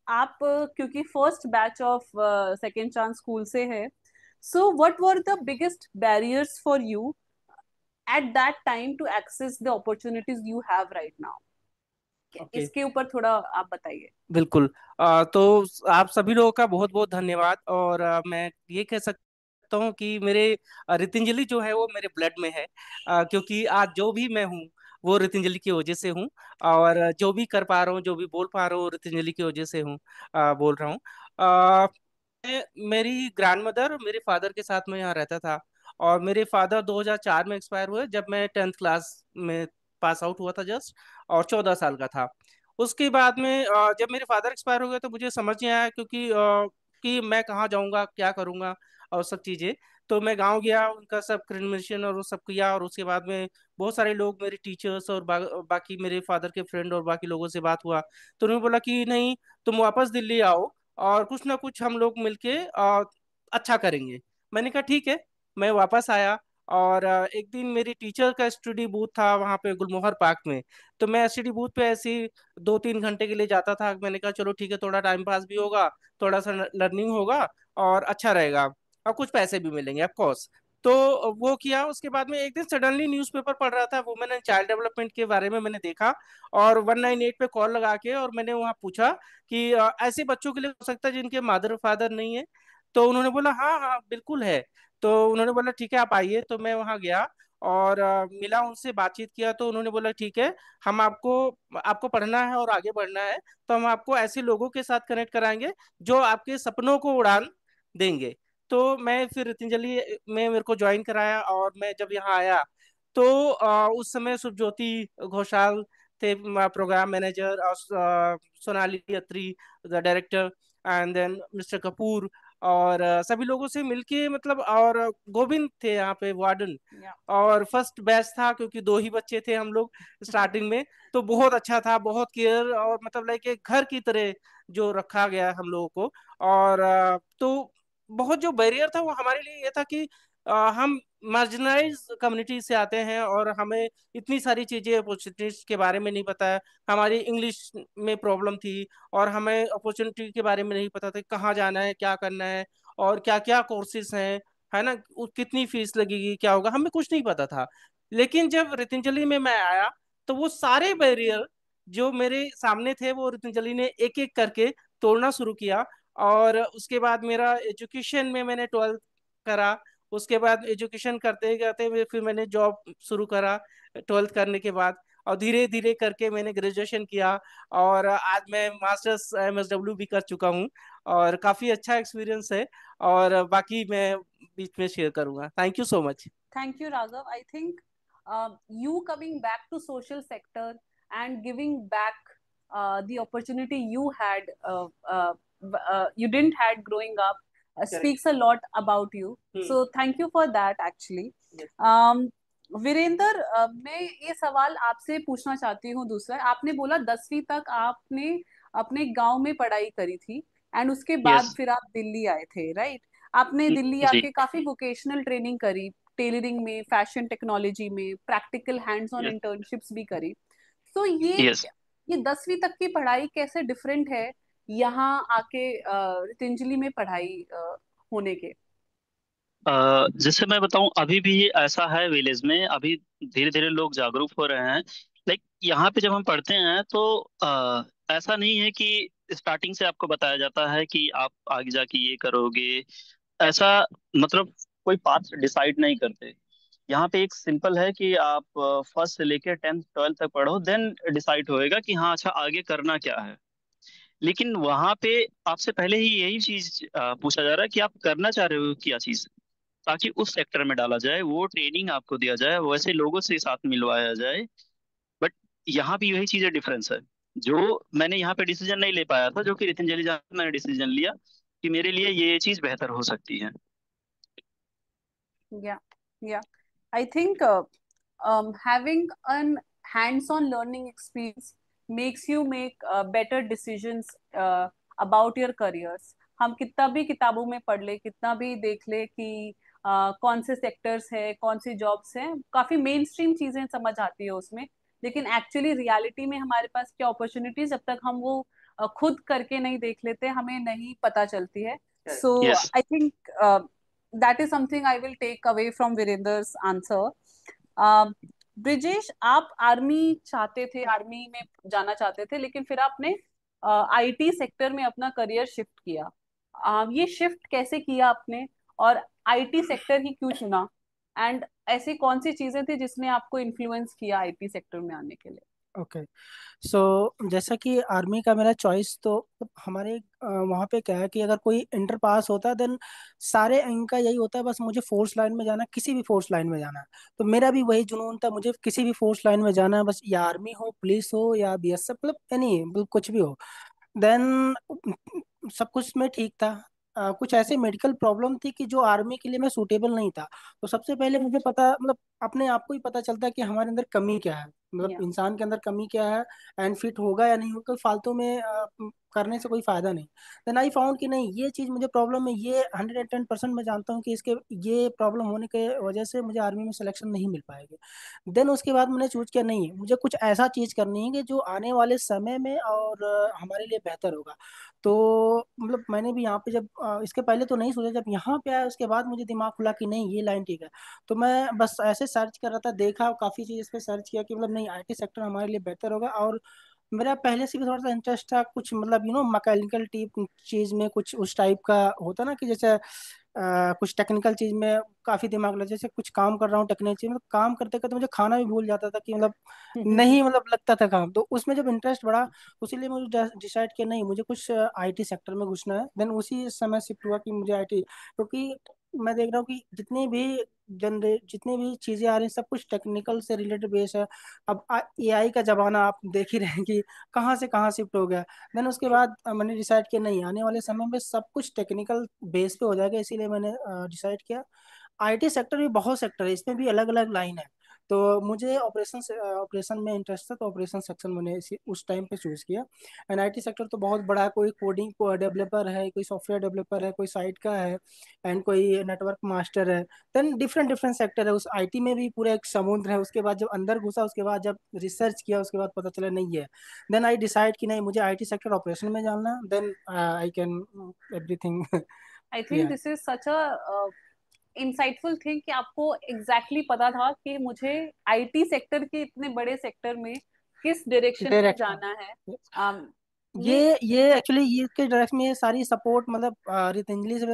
आप क्योंकि first batch of second chance school से है, so what were the biggest barriers for you at that time to access the opportunities you have right now? Okay, इसके ऊपर थोड़ा आप बताइए। बिल्कुल। तो आप सभी लोगों का बहुत बहुत धन्यवाद। और मैं ये कह सकता हूँ कि मेरे रितिंजली जो है वो मेरे ब्लड में है। क्योंकि आज जो भी मैं हूँ वो रितिंजली की वजह से हूँ। और जो भी कर पा रहा हूँ, जो भी बोल पा रहा हूँ, रितिंजली की वजह से हूँ, बोल रहा हूँ। मेरी ग्रैंड मदर मेरे फादर के साथ में यहाँ रहता था। और मेरे फादर 2004 में एक्सपायर हुए, जब मैं 10th क्लास में पास आउट हुआ था जस्ट, और 14 साल का था। उसके बाद में जब मेरे फादर एक्सपायर हो गए तो मुझे समझ नहीं आया, क्योंकि कि मैं कहाँ जाऊँगा, क्या करूँगा, और सब चीज़ें। तो मैं गांव गया, उनका सब क्रिमेशन और वो सब किया। और उसके बाद में बहुत सारे लोग, मेरे टीचर्स और बाकी मेरे फादर के फ्रेंड और बाकी लोगों से बात हुआ। तो उन्होंने बोला कि नहीं, तुम वापस दिल्ली आओ और कुछ ना कुछ हम लोग मिलके अच्छा करेंगे। मैंने कहा ठीक है। मैं वापस आया। और एक दिन मेरी टीचर का स्टडी बूथ था वहाँ पे गुलमोहर पार्क में। तो मैं स्टडी बूथ पे ऐसे ही 2-3 घंटे के लिए जाता था। मैंने कहा चलो ठीक है, थोड़ा टाइम पास भी होगा, थोड़ा सा लर्निंग होगा, और अच्छा रहेगा, और कुछ पैसे भी मिलेंगे ऑफ कोर्स। तो वो किया। उसके बाद में एक दिन सडनली न्यूज़पेपर पढ़ रहा था, वुमेन एंड चाइल्ड डेवलपमेंट के बारे में मैंने देखा। और 198 पे कॉल लगा के और मैंने वहाँ पूछा कि ऐसे बच्चों के लिए हो सकता है जिनके मदर फादर नहीं है। तो उन्होंने बोला हाँ हाँ बिल्कुल है। तो उन्होंने बोला ठीक है आप आइए। तो मैं वहाँ गया और मिला, उनसे बातचीत किया। तो उन्होंने बोला ठीक है, हम आपको आपको पढ़ना है और आगे बढ़ना है, तो हम आपको ऐसे लोगों के साथ कनेक्ट कराएंगे जो आपके सपनों को उड़ान देंगे। तो मैं फिर रितिंजली में मेरे को ज्वाइन कराया। और मैं जब यहाँ आया तो उस समय सुभज्योति घोषाल थे प्रोग्राम मैनेजर, और Sonali Atri the director, and then mister Kapoor, और सभी लोगों से मिलके मतलब। और गोविंद थे यहाँ पे वार्डन। Yeah. और फर्स्ट बैच था, क्योंकि 2 ही बच्चे थे हम लोग स्टार्टिंग में। तो बहुत अच्छा था, बहुत केयर, और मतलब लाइक एक घर की तरह जो रखा गया हम लोगों को। और तो बहुत जो बैरियर था वो हमारे लिए ये था कि हम मार्जिनलाइज कम्युनिटी से आते हैं, और हमें इतनी सारी चीजें अपॉर्चुनिटीज के बारे में नहीं पता है। हमारी इंग्लिश में प्रॉब्लम थी, और हमें अपॉर्चुनिटी के बारे में नहीं पता था कहाँ जाना है, क्या करना है, और क्या क्या कोर्सेज हैं, है ना, कितनी फीस लगेगी, क्या होगा, हमें कुछ नहीं पता था। लेकिन जब रितिंजली में मैं आया तो वो सारे बैरियर जो मेरे सामने थे वो रितिंजली ने एक एक करके तोड़ना शुरू किया। और उसके बाद मेरा एजुकेशन में मैंने 12th करा। उसके बाद एजुकेशन करते करते फिर मैंने जॉब शुरू करा 12th करने के बाद। और धीरे धीरे करके मैंने ग्रेजुएशन किया। और आज मैं मास्टर्स MSW भी कर चुका हूँ। और काफी अच्छा एक्सपीरियंस है। और बाकी मैं बीच में शेयर करूंगा। Thank you so much. Thank you, Raghav. I think you coming back to social sector and giving back the opportunity you had, you didn't had growing up, speaks a lot about you. So thank you for that, actually. Yes. Virender, मैं ये सवाल आपसे पूछना चाहती हूँ। दूसरा, आपने बोला 10वीं तक आपने अपने गांव में पढ़ाई करी थी, एंड उसके बाद यस फिर आप दिल्ली आए थे, राइट? आपने दिल्ली जी आके काफी वोकेशनल ट्रेनिंग करी, टेलरिंग में, फैशन टेक्नोलॉजी में, practical hands on yes internships भी करी। तो यस ये 10वीं तक की पढ़ाई कैसे डिफरेंट है यहाँ आके रितिंजली में पढ़ाई होने के? जैसे मैं बताऊं, अभी भी ऐसा है विलेज में। अभी धीरे धीरे लोग जागरूक हो रहे हैं। लाइक यहाँ पे जब हम पढ़ते हैं तो ऐसा नहीं है कि स्टार्टिंग से आपको बताया जाता है कि आप आगे जाके ये करोगे, ऐसा मतलब कोई पाथ डिसाइड नहीं करते। यहाँ पे एक सिंपल है कि आप फर्स्ट से लेकर 10th 12th तक पढ़ो, देन डिसाइड होएगा कि हाँ अच्छा आगे करना क्या है। लेकिन वहां पे आपसे पहले ही यही चीज पूछा जा रहा है कि आप करना चाह रहे हो क्या चीज, ताकि उस सेक्टर में डाला जाए, वो ट्रेनिंग आपको दिया जाए, वैसे लोगों से साथ मिलवाया जाए। बट यहाँ भी यही चीजें डिफरेंस है, जो मैंने यहाँ पे डिसीजन नहीं ले पाया था, जो कि रितिंजली जहाँ पे मैंने डिसीजन लिया कि मेरे लिए ये चीज बेहतर हो सकती है। Yeah, yeah. I think having an hands-on learning experience makes you make better decisions about your careers. हम कितना भी किताबों में पढ़ ले, कितना भी देख ले कि कौन से सेक्टर्स है, कौन सी जॉब्स हैं, काफी मेन स्ट्रीम चीजें समझ आती है उसमें। लेकिन एक्चुअली रियलिटी में हमारे पास क्या अपॉर्चुनिटीज, जब तक हम वो खुद करके नहीं देख लेते, हमें नहीं पता चलती है। So yes I think that is something I will take away from Virendra's answer. Um, Brijesh, आप आर्मी चाहते थे, आर्मी में जाना चाहते थे, लेकिन फिर आपने आईटी सेक्टर में अपना करियर शिफ्ट किया। ये शिफ्ट कैसे किया आपने, और आईटी सेक्टर ही क्यों चुना, एंड ऐसी कौन सी चीजें थी जिसने आपको इन्फ्लुएंस किया आईटी सेक्टर में आने के लिए? ओके। सो जैसा कि आर्मी का मेरा चॉइस, तो हमारे वहाँ पे क्या है कि अगर कोई इंटर पास होता है देन सारे इनका यही होता है, बस मुझे फोर्स लाइन में जाना है, किसी भी फोर्स लाइन में जाना है। तो मेरा भी वही जुनून था, मुझे किसी भी फोर्स लाइन में जाना है, बस या आर्मी हो, पुलिस हो, या बीएसएफ, मतलब एनी, मतलब कुछ भी हो। देन सब कुछ में ठीक था। कुछ ऐसे मेडिकल प्रॉब्लम थी कि जो आर्मी के लिए मैं सूटेबल नहीं था। तो सबसे पहले मुझे पता, मतलब अपने आप को ही पता चलता है कि हमारे अंदर कमी क्या है, मतलब या इंसान के अंदर कमी क्या है, एंड फिट होगा या नहीं होगा, फालतू में करने से कोई फायदा नहीं। देन आई फाउंड कि नहीं, ये चीज़ मुझे प्रॉब्लम है, ये 110% मैं जानता हूँ कि इसके ये प्रॉब्लम होने के वजह से मुझे आर्मी में सिलेक्शन नहीं मिल पाएगी। देन उसके बाद मैंने सोच किया, नहीं मुझे कुछ ऐसा चीज़ करनी है कि जो आने वाले समय में और हमारे लिए बेहतर होगा। तो मतलब मैंने भी यहाँ पे जब इसके पहले तो नहीं सोचा, जब यहाँ पे आया उसके बाद मुझे दिमाग खुला कि नहीं, ये लाइन ठीक है। तो मैं बस ऐसे सर्च कर रहा था, देखा काफ़ी चीज़ इस पे सर्च किया कि मतलब नहीं, आईटी सेक्टर हमारे लिए बेहतर होगा। और मेरा पहले से भी थोड़ा सा इंटरेस्ट था कुछ, मतलब मैकेनिकल टाइप चीज़ में, कुछ उस टाइप का होता ना कि जैसे कुछ टेक्निकल चीज में काफी दिमाग लगा। जैसे कुछ काम कर रहा हूँ टेक्निकल चीज में, मतलब काम करते करते मुझे खाना भी भूल जाता था कि मतलब नहीं, मतलब लगता था काम। तो उसमें जब इंटरेस्ट बढ़ा, उसीलिए मुझे डिसाइड किया नहीं, मुझे कुछ आईटी सेक्टर में घुसना है। देन उसी समय शिफ्ट हुआ कि मुझे आईटी, क्योंकि मैं देख रहा हूँ कि जितनी भी चीजें आ रही हैं सब कुछ टेक्निकल से रिलेटेड बेस है। अब एआई का जमाना आप देख ही रहे हैं कि कहाँ से कहाँ शिफ्ट हो गया। देन उसके बाद मैंने डिसाइड किया नहीं, आने वाले समय में सब कुछ टेक्निकल बेस पे हो जाएगा, इसीलिए मैंने डिसाइड किया। आईटी सेक्टर भी बहुत सेक्टर है, इसमें भी अलग अलग लाइन है। तो मुझे ऑपरेशन में इंटरेस्ट था, तो ऑपरेशन सेक्शन मैंने इसी उस टाइम पे चूज किया। एंड आईटी सेक्टर तो बहुत बड़ा है, कोई कोडिंग को डेवलपर है, कोई सॉफ्टवेयर डेवलपर है, कोई साइट का है, एंड कोई नेटवर्क मास्टर है। देन डिफरेंट डिफरेंट सेक्टर है, उस आईटी में भी पूरा एक समुद्र है। उसके बाद जब अंदर घुसा, उसके बाद जब रिसर्च किया, उसके बाद पता चला नहीं है। देन आई डिसाइड कि नहीं, मुझे आईटी सेक्टर ऑपरेशन में जाना। Then I can everything. I think yeah this is such a insightful thing कि आपको एग्जैक्टली exactly पता था कि मुझे आईटी सेक्टर के इतने बड़े सेक्टर में किस डायरेक्शन में डायरेक्शन, जाना है। um, ये ये एक्चुअली ये के डायरेक्शन में ये सारी सपोर्ट, मतलब रितंजलि से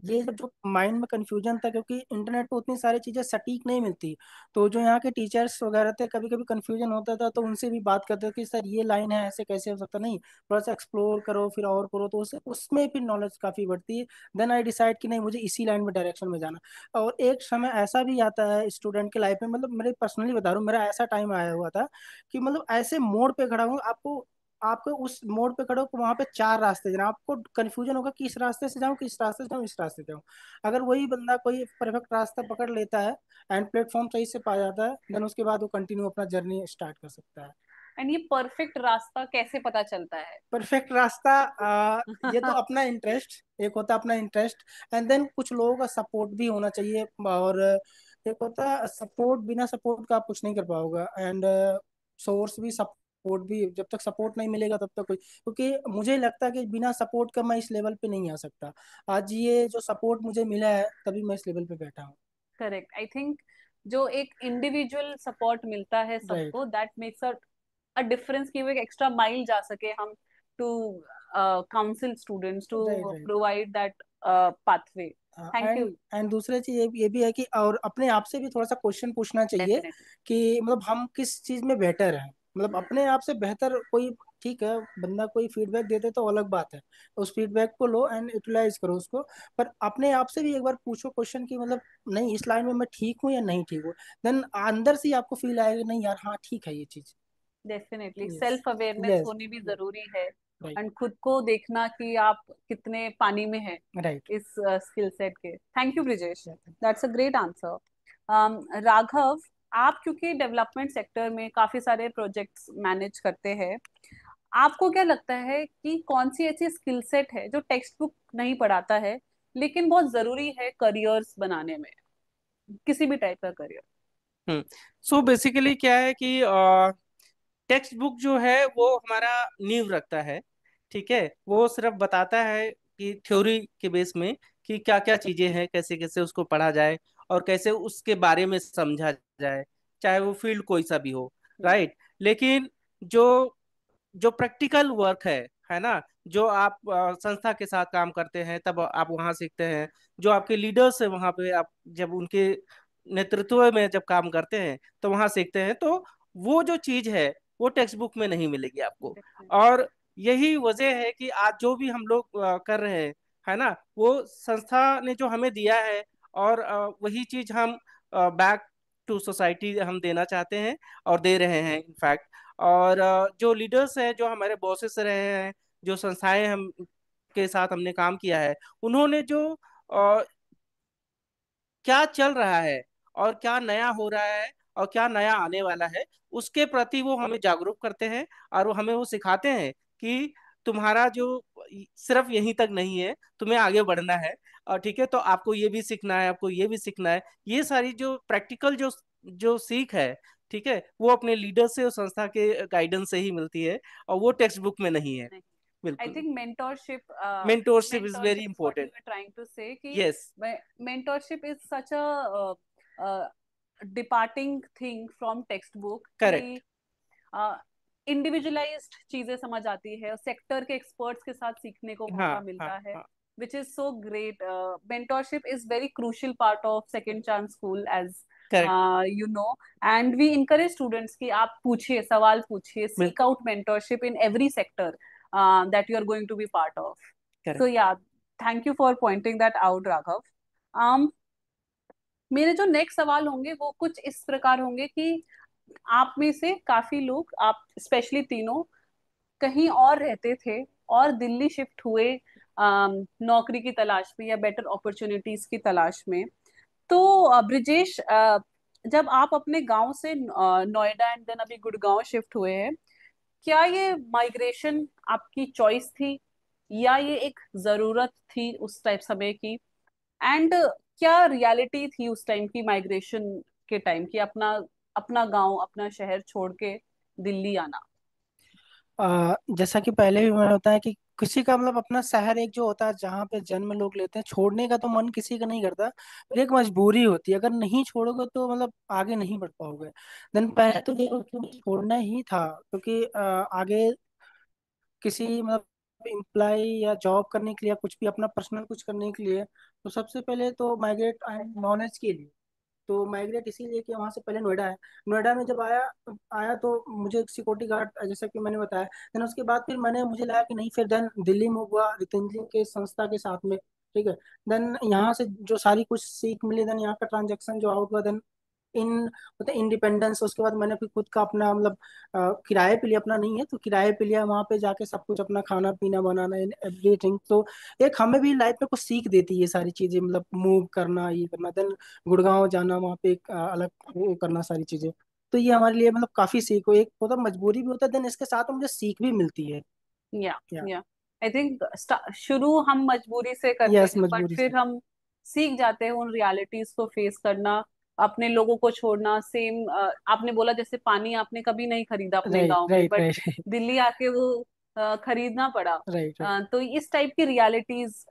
ये सब जो माइंड में कंफ्यूजन था, क्योंकि इंटरनेट पे उतनी सारी चीजें सटीक नहीं मिलती। तो जो यहाँ के टीचर्स वगैरह थे, कभी कभी कंफ्यूजन होता था, तो उनसे भी बात करते थे कि सर ये लाइन है, ऐसे कैसे हो सकता, नहीं थोड़ा सा एक्सप्लोर करो, फिर और करो, तो उसमें फिर नॉलेज काफी बढ़ती है। देन आई डिसाइड कि नहीं, मुझे इसी लाइन में डायरेक्शन में जाना। और एक समय ऐसा भी आता है स्टूडेंट के लाइफ में, मतलब मेरे पर्सनली बता रहा हूँ, मेरा ऐसा टाइम आया हुआ था कि मतलब ऐसे मोड़ पे खड़ा हूँ, आपको आपको उस मोड़ पे खड़े हो, वहां पे चार रास्ते जाना, आपको कंफ्यूजन होगा कि इस रास्ते से जाऊं, कि इस रास्ते से जाऊं, इस रास्ते से जाऊं। अगर वही बंदा कोई परफेक्ट रास्ता पकड़ लेता है एंड प्लेटफॉर्म सही से पा जाता है, देन उसके बाद वो कंटिन्यू अपना जर्नी स्टार्ट कर सकता है। एंड ये परफेक्ट रास्ता कैसे पता चलता है? परफेक्ट रास्ता, ये तो अपना इंटरेस्ट, एक होता है अपना इंटरेस्ट, एंड देन कुछ लोगों का सपोर्ट भी होना चाहिए। और एक होता है सपोर्ट, बिना सपोर्ट का आप कुछ नहीं कर पाओगे। एंड सोर्स भी, सपोर्ट भी, जब तक सपोर्ट नहीं मिलेगा तब तक कोई, क्योंकि मुझे लगता है कि बिना सपोर्ट का मैं इस लेवल पे नहीं आ सकता। आज ये जो सपोर्ट मुझे मिला है, तभी मैं इस लेवल पे बैठा हूँ। करेक्ट। आई थिंक जो एक इंडिविजुअल सपोर्ट मिलता है राइट, सबको, दैट मेक्स अ डिफरेंस, कि वो एक एक्स्ट्रा माइल जा सके हम to council students, to right, right. Provide that pathway. Thank you. And दूसरी चीज ये भी है कि और अपने आप से भी थोड़ा सा क्वेश्चन पूछना चाहिए डेफिनेटली। कि मतलब हम किस चीज में बेटर हैं, मतलब अपने आप से बेहतर कोई, ठीक है बंदा कोई फीडबैक देते तो अलग बात है, उस फीडबैक को लो एंड यूटिलाइज करो उसको। पर अपने आप से भी एक बार पूछो क्वेश्चन कि मतलब नहीं, इस लाइन में मैं ठीक हूँ या नहीं ठीक हूँ। देन अंदर से ही आपको फील आएगा नहीं यार, हाँ ठीक है ये चीज। Definitely yes, self awareness yes, होनी भी जरूरी है, राइट, एंड खुद को देखना कि आप कितने पानी में हैं राइट। इस स्किल सेट के। Thank you Brijesh, that's a great answer. Raghav, आप क्योंकि डेवलपमेंट सेक्टर में काफी सारे प्रोजेक्ट्स मैनेज करते हैं, आपको क्या लगता है कि कौन सी ऐसी स्किल सेट है जो टेक्स्ट बुक नहीं पढ़ाता है, लेकिन बहुत जरूरी है करियर्स बनाने में, किसी भी टाइप का करियर? हम्म सो बेसिकली क्या है कि टेक्स्ट बुक जो है वो हमारा नींव रखता है। ठीक है, वो सिर्फ बताता है कि थ्योरी के बेस में कि क्या क्या चीजें हैं, कैसे कैसे उसको पढ़ा जाए और कैसे उसके बारे में समझा जाए। चाहे वो फील्ड कोई सा भी हो, राइट। लेकिन जो जो प्रैक्टिकल वर्क है ना, जो आप संस्था के साथ काम करते हैं तब आप वहाँ सीखते हैं। जो आपके लीडर्स है वहाँ पे, आप जब उनके नेतृत्व में जब काम करते हैं तो वहाँ सीखते हैं। तो वो जो चीज है वो टेक्स्ट बुक में नहीं मिलेगी आपको। और यही वजह है कि आज जो भी हम लोग कर रहे हैं, है ना, वो संस्था ने जो हमें दिया है, और वही चीज हम बैक टू सोसाइटी हम देना चाहते हैं और दे रहे हैं इनफैक्ट। और जो लीडर्स हैं, जो हमारे बॉसेस रहे हैं, जो संस्थाएं हम के साथ हमने काम किया है, उन्होंने जो क्या चल रहा है और क्या नया हो रहा है और क्या नया आने वाला है, उसके प्रति वो हमें जागरूक करते हैं। और वो हमें वो सिखाते हैं कि तुम्हारा जो सिर्फ यहीं तक नहीं है, तुम्हें आगे बढ़ना है। और ठीक है, तो आपको ये भी सीखना है, आपको ये भी सीखना है। ये सारी जो प्रैक्टिकल जो जो सीख है, ठीक है, वो अपने लीडर से और संस्था के गाइडेंस से ही मिलती है, और वो टेक्स्ट बुक में नहीं है। I बिल्कुल। think mentorship, mentorship is very mentorship is what you important. were trying to say. कि yes, mentorship is such a departing thing from textbook. Correct. कि इंडिविजुअलाइज्ड चीजें समझ आती है, सेक्टर के एक्सपर्ट्स के साथ सीखने को हाँ मौका मिलता हाँ है, हाँ, which is so great. Mentorship is very crucial part of second chance school, as correct. you know. And we encourage students कि आप पूछिए, सवाल पूछिए, बिल्कुल, seek out mentorship in every sector that you are going to be part of. So correct. yeah, thank you for pointing that out, Raghav. मेरे जो नेक्स्ट सवाल होंगे वो कुछ इस प्रकार होंगे कि आप में से काफी लोग, आप स्पेशली तीनों, कहीं और रहते थे और दिल्ली शिफ्ट हुए नौकरी की तलाश में या बेटर अपॉर्चुनिटीज की तलाश में। तो ब्रिजेश, जब आप अपने गांव से नोएडा एंड देन अभी गुड़गांव शिफ्ट हुए हैं, क्या ये माइग्रेशन आपकी चॉइस थी या ये एक जरूरत थी उस टाइप समय की? एंड क्या रियलिटी थी उस टाइम की, माइग्रेशन के टाइम की, अपना अपना गांव, अपना शहर छोड़ के दिल्ली आना? जैसा कि पहले भी मैंने बताया कि किसी का मतलब अपना शहर एक जो होता है जहाँ पे जन्म लोग लेते हैं, छोड़ने का तो मन किसी का नहीं करता, पर एक मजबूरी होती है। अगर नहीं छोड़ोगे तो मतलब आगे नहीं बढ़ पाओगे। देन पहले तो ये छोड़ना ही था, क्योंकि आगे किसी मतलब एम्प्लॉय या जॉब करने के लिए या कुछ भी अपना पर्सनल कुछ करने के लिए, तो सबसे पहले तो माइग्रेट आए नॉलेज के लिए। तो माइग्रेट इसीलिए कि वहाँ से पहले नोएडा है। नोएडा में जब आया आया तो मुझे एक सिक्योरिटी गार्ड, जैसा कि मैंने बताया। देन उसके बाद फिर मुझे लगा कि नहीं, फिर देन दिल्ली मूव हुआ रितेंद्र के संस्था के साथ में। ठीक है। देन यहाँ से जो सारी कुछ सीख मिली, देन यहाँ का ट्रांजेक्शन जो आउट हुआ, देन इन मतलब इंडिपेंडेंस। उसके बाद मैंने फिर खुद का अपना मतलब किराए पे लिया, अपना नहीं है तो किराए पे लिया, वहाँ पे जाके सब कुछ अपना खाना पीना बनाना एवरीथिंग। तो एक हमें भी लाइफ में कुछ सीख देती है ये सारी चीजें, मतलब मूव करना, ये करना, देन गुड़गांव जाना, वहाँ पे एक अलग वो करना सारी चीजें। तो ये हमारे लिए मतलब काफी सीख हो, एक मतलब मजबूरी भी होता है, देन इसके साथ मुझे सीख भी मिलती है। या या या आई थिंक शुरू हम मजबूरी से करते यस, हैं, बट मजबूरी से। फिर हम सीख जाते हैं उन रियलिटीज को फेस करना, अपने लोगों को छोड़ना। सेम आपने बोला जैसे पानी आपने कभी नहीं खरीदा अपने राइट गांव में, राइट बट राइट दिल्ली आके वो खरीदना पड़ा। राइट राइट तो इस टाइप की रियलिटीज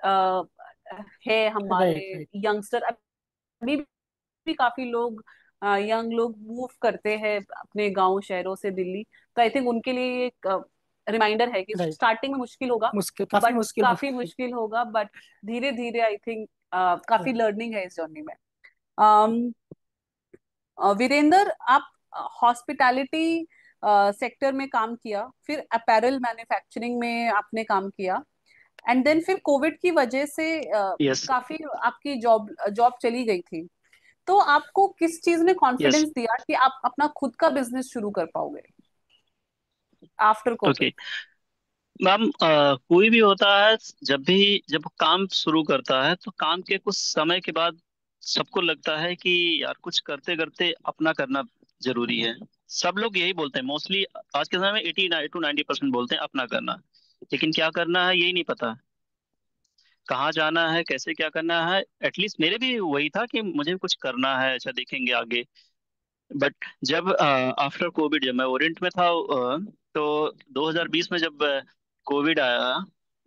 है हमारे राइट राइट यंगस्टर। अभी भी काफी लोग, यंग लोग मूव करते हैं अपने गांव शहरों से दिल्ली। तो आई थिंक उनके लिए ये एक रिमाइंडर है कि राइट। स्टार्टिंग में मुश्किल होगा, मुश्किल, काफी बट मुश्किल काफी होता मुश्किल होगा, बट धीरे धीरे आई थिंक काफी है। लर्निंग है इस जर्नी में। अम, वीरेंद्र, आप हॉस्पिटैलिटी सेक्टर में काम किया, फिर अपैरल मैन्युफैक्चरिंग में आपने काम किया, एंड देन फिर कोविड की वजह से यस। काफी आपकी जॉब जॉब चली गई थी। तो आपको किस चीज ने यस। कॉन्फिडेंस दिया कि आप अपना खुद का बिजनेस शुरू कर पाओगे आफ्टर ओके कोविड? मैम, कोई भी होता है, जब काम शुरू करता है तो काम के कुछ समय के बाद सबको लगता है कि यार कुछ करते करते अपना करना जरूरी है। सब लोग यही बोलते हैं मोस्टली। आज के समय में 80 to 90% बोलते हैं अपना करना, लेकिन क्या करना है यही नहीं पता। कहाँ जाना है, कैसे क्या करना है। एटलीस्ट मेरे भी वही था कि मुझे कुछ करना है, अच्छा देखेंगे आगे। बट जब आफ्टर कोविड, जब मैं ओरिएंट में था, तो 2020 में जब कोविड आया,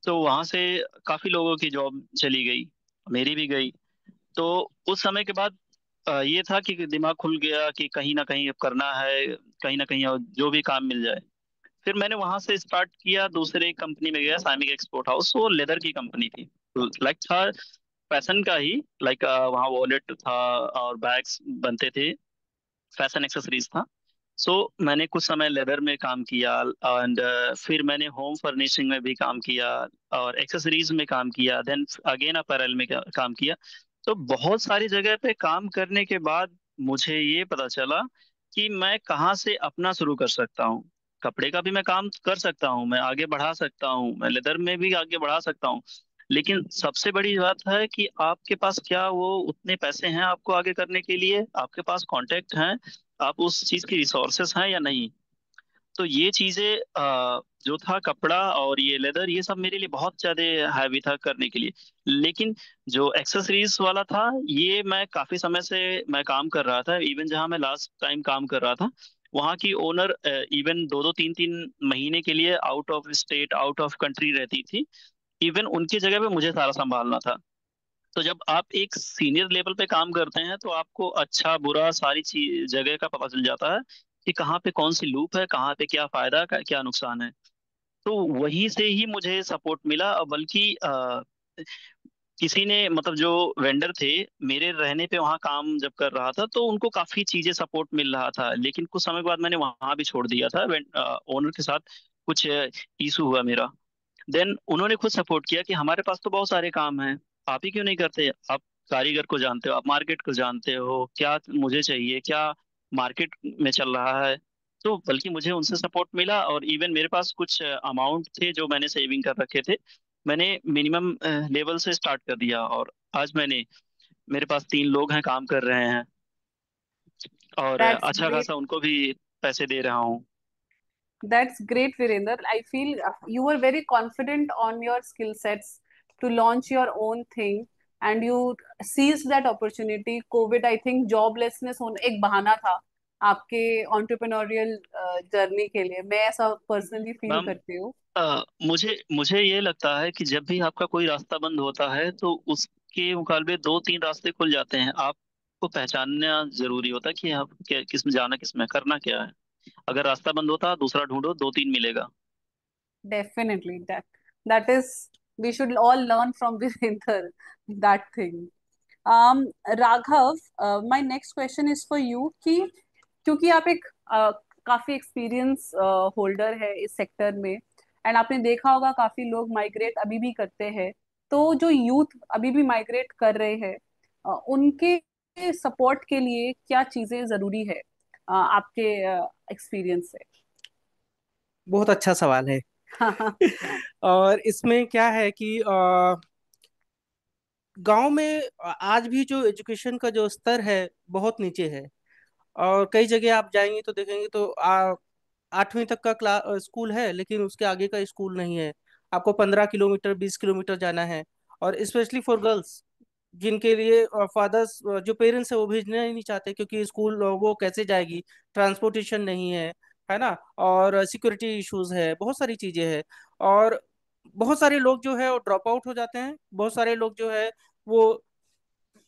तो वहां से काफी लोगों की जॉब चली गई, मेरी भी गई। तो उस समय के बाद ये था कि दिमाग खुल गया कि कहीं ना कहीं अब करना है, कहीं ना कहीं और जो भी काम मिल जाए। फिर मैंने वहां से स्टार्ट किया, दूसरे कंपनी में गया, साइमिक एक्सपोर्ट हाउस, वो लेदर की कंपनी थी। लाइक था फैशन का ही, लाइक वहाँ वॉलेट था और बैग्स बनते थे, फैशन एक्सेसरीज था। सो मैंने कुछ समय लेदर में काम किया, एंड फिर मैंने होम फर्निशिंग में भी काम किया और एक्सेसरीज में काम किया, देन अगेन अपैरल में काम किया। तो बहुत सारी जगह पे काम करने के बाद मुझे ये पता चला कि मैं कहाँ से अपना शुरू कर सकता हूँ। कपड़े का भी मैं काम कर सकता हूँ, मैं आगे बढ़ा सकता हूँ, मैं लेदर में भी आगे बढ़ा सकता हूँ। लेकिन सबसे बड़ी बात है कि आपके पास क्या वो उतने पैसे हैं आपको आगे करने के लिए, आपके पास कांटेक्ट हैं, आप उस चीज की रिसोर्सेस हैं या नहीं। तो ये चीजें जो था कपड़ा और ये लेदर, ये सब मेरे लिए बहुत ज्यादा हैवी था करने के लिए। लेकिन जो एक्सेसरीज वाला था, ये मैं काफी समय से मैं काम कर रहा था। इवन जहाँ मैं लास्ट टाइम काम कर रहा था, वहाँ की ओनर इवन दो दो तीन तीन महीने के लिए out of state, out of country रहती थी। इवन उनकी जगह पे मुझे सारा संभालना था। तो जब आप एक सीनियर लेवल पे काम करते हैं तो आपको अच्छा बुरा सारी चीज जगह का पता चल जाता है कि कहाँ पे कौन सी लूप है, कहाँ पे क्या फायदा क्या नुकसान है। तो वहीं से ही मुझे सपोर्ट मिला। और बल्कि किसी ने, मतलब जो वेंडर थे, मेरे रहने पे वहाँ काम जब कर रहा था तो उनको काफी चीजें सपोर्ट मिल रहा था। लेकिन कुछ समय के बाद मैंने वहाँ भी छोड़ दिया था, ओनर के साथ कुछ इशू हुआ मेरा। देन उन्होंने खुद सपोर्ट किया कि हमारे पास तो बहुत सारे काम हैं, आप ही क्यों नहीं करते। आप कारीगर को जानते हो, आप मार्केट को जानते हो, क्या मुझे चाहिए, क्या मार्केट में चल रहा है। तो बल्कि मुझे उनसे सपोर्ट मिला, और इवन मेरे पास कुछ अमाउंट थे जो मैंने सेविंग कर रखे थे। मैंने मिनिमम लेवल से स्टार्ट कर दिया, और आज मेरे पास 3 लोग हैं, काम कर रहे हैं, और That's अच्छा great. खासा उनको भी पैसे दे रहा हूँ। That's great, Virender. I feel you were very confident on your skill sets to launch your own thing, and you seized that opportunity. COVID, I think, joblessness होना एक बहाना था आपके entrepreneurial जर्नी के लिए। मैं ऐसा पर्सनली फील मैम, करती हूँ। मुझे मुझे ये लगता है कि जब भी आपका कोई रास्ता बंद होता है तो उसके मुकाबले 2-3 रास्ते खुल जाते हैं। आपको पहचानना जरूरी होता है कि आप किस में जाना, किस में करना क्या है। अगर रास्ता बंद होता, दूसरा ढूंढो, 2-3 मिलेगा। Definitely, that is, we should all learn from Virender that thing. Raghav, my next question is for you कि क्योंकि आप एक काफी एक्सपीरियंस होल्डर है इस सेक्टर में, एंड आपने देखा होगा काफी लोग माइग्रेट अभी भी करते हैं। तो जो यूथ अभी भी माइग्रेट कर रहे हैं, उनके सपोर्ट के लिए क्या चीजें जरूरी है आपके एक्सपीरियंस से? बहुत अच्छा सवाल है। और इसमें क्या है कि गांव में आज भी जो एजुकेशन का जो स्तर है बहुत नीचे है। और कई जगह आप जाएंगे तो देखेंगे तो 8वीं तक का क्लास स्कूल है, लेकिन उसके आगे का स्कूल नहीं है। आपको 15 किलोमीटर 20 किलोमीटर जाना है। और स्पेशली फॉर गर्ल्स, जिनके लिए फादर्स जो पेरेंट्स है वो भेजना ही नहीं चाहते, क्योंकि स्कूल वो कैसे जाएगी, ट्रांसपोर्टेशन नहीं है ना। और सिक्योरिटी इश्यूज है, बहुत सारी चीजें हैं। और बहुत सारे लोग जो है वो ड्रॉप आउट हो जाते हैं। बहुत सारे लोग जो है वो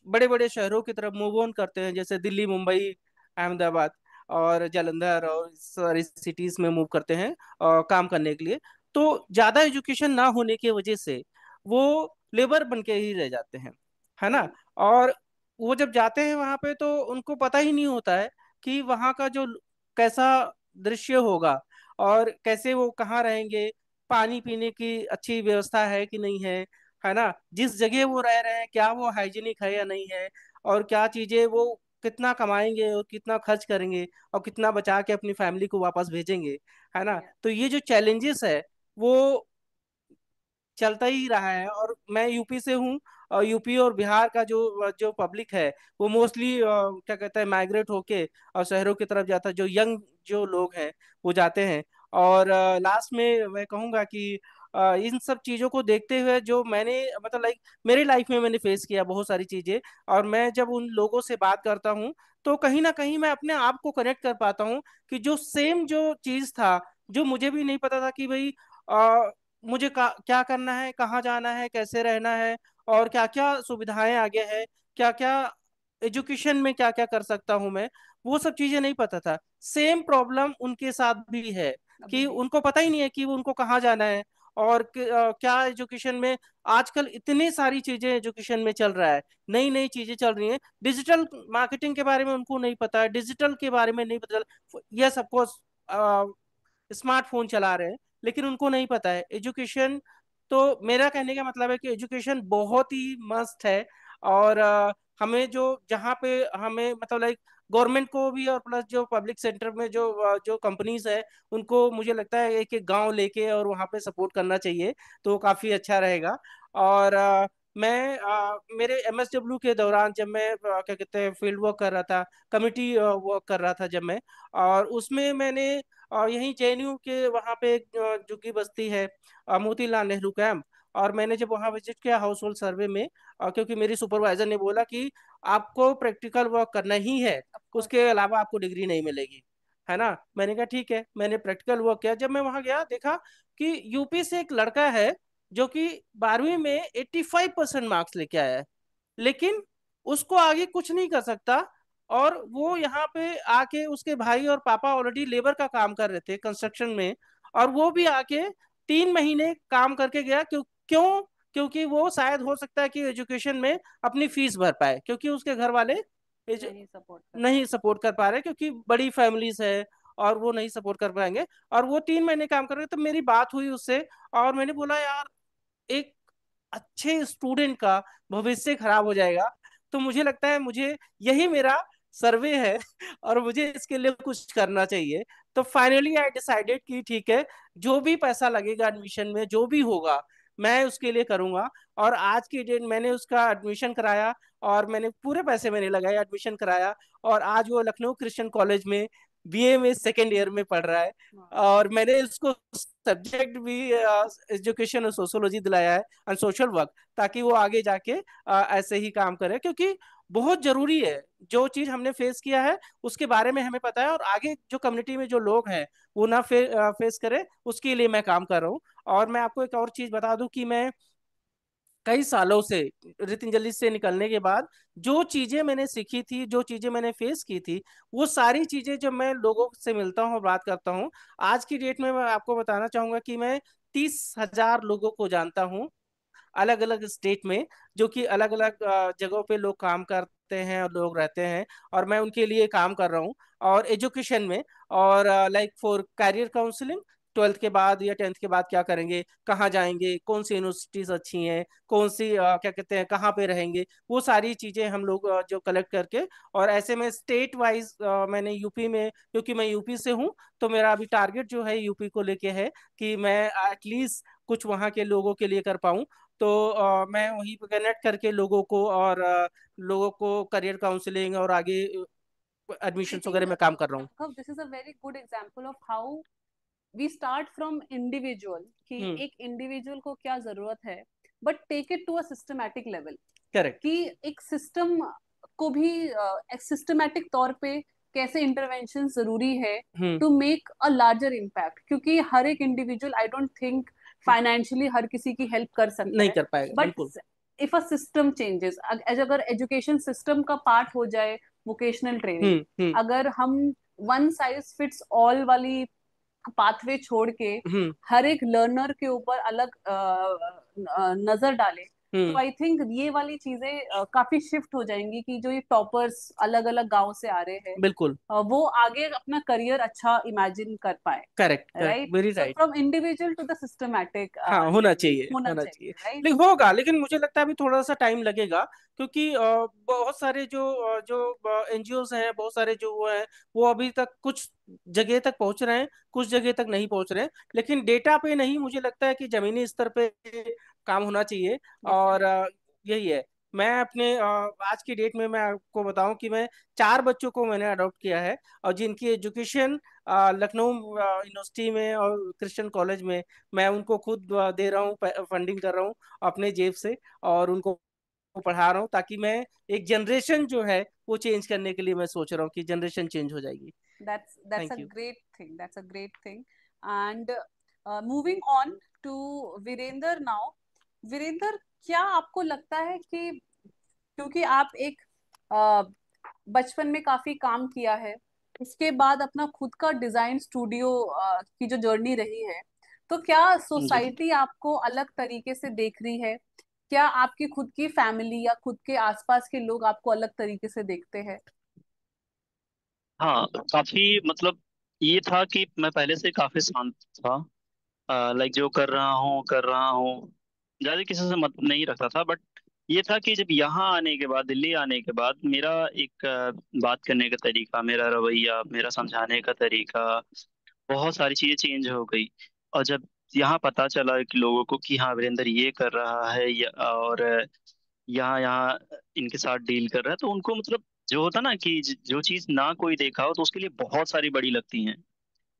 बड़े बड़े शहरों की तरफ मूव ऑन करते हैं, जैसे दिल्ली, मुंबई, अहमदाबाद और जालंधर और इस सारी सिटीज में मूव करते हैं काम करने के लिए। तो ज्यादा एजुकेशन ना होने की वजह से वो लेबर बन के ही रह जाते हैं, है ना। और वो जब जाते हैं वहां पे तो उनको पता ही नहीं होता है कि वहां का जो कैसा दृश्य होगा, और कैसे वो कहाँ रहेंगे, पानी पीने की अच्छी व्यवस्था है कि नहीं है ना। जिस जगह वो रह रहे हैं क्या वो हाइजीनिक है या नहीं है, और क्या चीजें वो कितना कमाएंगे और कितना खर्च करेंगे, और कितना बचा के अपनी फैमिली को वापस भेजेंगे, है ना। तो ये जो चैलेंजेस है वो चलता ही रहा है। और मैं यूपी से हूँ, और यूपी और बिहार का जो जो पब्लिक है वो मोस्टली क्या कहते हैं माइग्रेट होके और शहरों की तरफ जाता है। जो यंग जो लोग हैं वो जाते हैं। और लास्ट में मैं कहूँगा कि इन सब चीज़ों को देखते हुए जो मैंने मतलब लाइक मेरी लाइफ में मैंने फेस किया बहुत सारी चीज़ें। और मैं जब उन लोगों से बात करता हूँ तो कहीं ना कहीं मैं अपने आप को कनेक्ट कर पाता हूँ कि जो सेम जो चीज़ था, जो मुझे भी नहीं पता था कि भाई मुझे क्या करना है, कहाँ जाना है, कैसे रहना है, और क्या क्या सुविधाएं आगे है, क्या क्या एजुकेशन में क्या क्या कर सकता हूँ मैं, वो सब चीजें नहीं पता था। सेम प्रॉब्लम उनके साथ भी है कि उनको पता ही नहीं है कि वो उनको कहाँ जाना है, और क्या एजुकेशन में आजकल इतनी सारी चीजें एजुकेशन में चल रहा है, नई नई चीजें चल रही हैं। डिजिटल मार्केटिंग के बारे में उनको नहीं पता है, डिजिटल के बारे में नहीं पता। यस ऑफ कोर्स स्मार्टफोन चला रहे हैं, लेकिन उनको नहीं पता है एजुकेशन। तो मेरा कहने का मतलब है कि एजुकेशन बहुत ही मस्त है। और हमें जो जहाँ पे हमें मतलब लाइक गवर्नमेंट को भी और प्लस जो पब्लिक सेक्टर में जो कंपनीज है, उनको मुझे लगता है एक एक गांव लेके और वहाँ पे सपोर्ट करना चाहिए, तो काफी अच्छा रहेगा। और मैं मेरे एमएसडब्ल्यू के दौरान जब मैं क्या कहते हैं फील्ड वर्क कर रहा था, कम्युनिटी वर्क कर रहा था जब मैं, और उसमें मैंने यहीं जेएनयू के वहाँ पे एक झुग्गी बस्ती है, मोतीलाल नेहरू कैंप, और मैंने जब वहाँ विजिट किया हाउस होल्ड सर्वे में, क्योंकि मेरी सुपरवाइजर ने बोला कि आपको प्रैक्टिकल वर्क करना ही है, उसके अलावा आपको डिग्री नहीं मिलेगी, है ना। मैंने कहा ठीक है, मैंने प्रैक्टिकल वर्क किया। जब मैं वहाँ गया देखा कि यूपी से एक लड़का है जो कि 12वीं में 85% मार्क्स लेके आया है, लेकिन उसको आगे कुछ नहीं कर सकता। और वो यहाँ पे आके उसके भाई और पापा ऑलरेडी लेबर का काम कर रहे थे कंस्ट्रक्शन में, और वो भी आके 3 महीने काम करके गया। क्यों? क्योंकि वो शायद हो सकता है कि एजुकेशन में अपनी फीस भर पाए, क्योंकि उसके घर वाले नहीं सपोर्ट कर पा रहे, क्योंकि बड़ी फैमिलीज है और वो नहीं सपोर्ट कर पाएंगे। और वो 3 महीने काम कर रहे, तो मेरी बात हुई उससे, और मैंने बोला यार एक अच्छे स्टूडेंट का भविष्य खराब हो जाएगा। तो मुझे लगता है मुझे यही मेरा सर्वे है और मुझे इसके लिए कुछ करना चाहिए। तो फाइनली आई डिसाइडेड कि ठीक है, जो भी पैसा लगेगा एडमिशन में, जो भी होगा मैं उसके लिए करूंगा। और आज की डेट मैंने उसका एडमिशन कराया, और मैंने पूरे पैसे मैंने लगाए, एडमिशन कराया, और आज वो लखनऊ क्रिश्चियन कॉलेज में बीए में सेकेंड ईयर में पढ़ रहा है। और मैंने उसको सब्जेक्ट भी एजुकेशन और सोशोलॉजी दिलाया है एंड सोशल वर्क, ताकि वो आगे जाके ऐसे ही काम करे, क्योंकि बहुत जरूरी है। जो चीज हमने फेस किया है उसके बारे में हमें पता है, और आगे जो कम्युनिटी में जो लोग हैं वो ना फेस करे, उसके लिए मैं काम कर रहा हूँ। और मैं आपको एक और चीज बता दूं कि मैं कई सालों से रितिंजली से निकलने के बाद जो चीजें मैंने सीखी थी, जो चीजें मैंने फेस की थी, वो सारी चीजें जब मैं लोगों से मिलता हूँ और बात करता हूँ, आज की डेट में मैं आपको बताना चाहूंगा कि मैं 30,000 लोगों को जानता हूँ, अलग अलग स्टेट में, जो कि अलग अलग जगहों पे लोग काम करते हैं और लोग रहते हैं, और मैं उनके लिए काम कर रहा हूँ। और एजुकेशन में, और like for career counselling, 12th के बाद या 10th के बाद क्या करेंगे, कहाँ जाएंगे, कौन सी यूनिवर्सिटीज अच्छी हैं, कौन सी क्या कहते हैं कहाँ पे रहेंगे, वो सारी चीजें हम लोग जो कलेक्ट करके, और ऐसे में स्टेट वाइज मैंने यूपी में, क्योंकि मैं यूपी से हूँ, तो मेरा अभी टारगेट जो है यूपी को लेके है कि मैं एटलीस्ट कुछ वहाँ के लोगों के लिए कर पाऊँ। तो मैं वहीं पे कनेक्ट करके लोगों को, और लोगों को करियर काउंसलिंग और आगे एडमिशन वगैरह में काम कर रहा हूँ। This is a very good example of how we start from individual, कि एक इंडिविजुअल को क्या जरूरत है, but take it to a systematic level. Correct. कि एक सिस्टम को भी एक सिस्टमैटिक तौर पे कैसे इंटरवेंशन जरूरी है to make a larger impact, क्योंकि हर एक individual I don't think financially हर किसी की हेल्प कर सकता नहीं है, कर पाएगा, बट बिल्कुल। इफ अ सिस्टम चेंजेस, अगर एजुकेशन सिस्टम का पार्ट हो जाए वोकेशनल ट्रेनिंग, अगर हम वन साइज फिट्स ऑल वाली पाथवे छोड़ के हर एक लर्नर के ऊपर अलग नजर डाले, तो आई थिंक ये वाली चीजें काफी शिफ्ट हो जाएंगी, कि जो ये टॉपर्स अलग अलग गांव से आ रहे हैं, बिल्कुल, वो आगे अपना करियर अच्छा इमेजिन कर पाए। Correct, right, very so right. From individual to the systematic हाँ, होना चाहिए, होना होना चाहिए, चाहिए। राइट। लेकिन होगा, लेकिन मुझे लगता है अभी थोड़ा सा टाइम लगेगा, क्योंकि बहुत सारे जो एनजीओस हैं, बहुत सारे जो वो हैं, वो अभी तक कुछ जगह तक पहुंच रहे हैं, कुछ जगह तक नहीं पहुंच रहे हैं। लेकिन डेटा पे नहीं, मुझे लगता है कि जमीनी स्तर पे काम होना चाहिए। और यही है। मैं अपने आज की डेट में मैं आपको बताऊं कि मैं 4 बच्चों को मैंने अडॉप्ट किया है, और जिनकी एजुकेशन लखनऊ यूनिवर्सिटी में और क्रिश्चियन कॉलेज में मैं उनको खुद दे रहा हूँ, फंडिंग कर रहा हूँ अपने जेब से, और उनको पढ़ा रहा हूँ, ताकि मैं एक जनरेशन जो है वो चेंज करने के लिए मैं सोच रहा हूँ कि जनरेशन चेंज हो जाएगी। That's thank a you. great thing. That's a great thing. And moving on to Virender now. Virender, क्या आपको लगता है कि क्योंकि आप एक बचपन में काफी काम किया है, उसके बाद अपना खुद का डिजाइन स्टूडियो की जो जर्नी रही है, तो क्या जी। सोसाइटी आपको अलग तरीके से देख रही है? क्या आपकी खुद की फैमिली या खुद के आसपास के लोग आपको अलग तरीके से देखते हैं? हाँ, काफी मतलब ये था कि मैं पहले से काफी शांत था। लाइक जो कर रहा हूँ, ज्यादा किसी से मतलब नहीं रखता था। बट ये था कि जब यहाँ आने के बाद, दिल्ली आने के बाद, मेरा एक बात करने का तरीका, मेरा रवैया, मेरा समझाने का तरीका, बहुत सारी चीजें चेंज हो गई। और जब यहाँ पता चला कि लोगों को कि हाँ वीरेंद्र ये कर रहा है और यहाँ यहाँ इनके साथ डील कर रहा है, तो उनको मतलब जो होता ना कि जो चीज ना कोई देखा हो तो उसके लिए बहुत सारी बड़ी लगती हैं।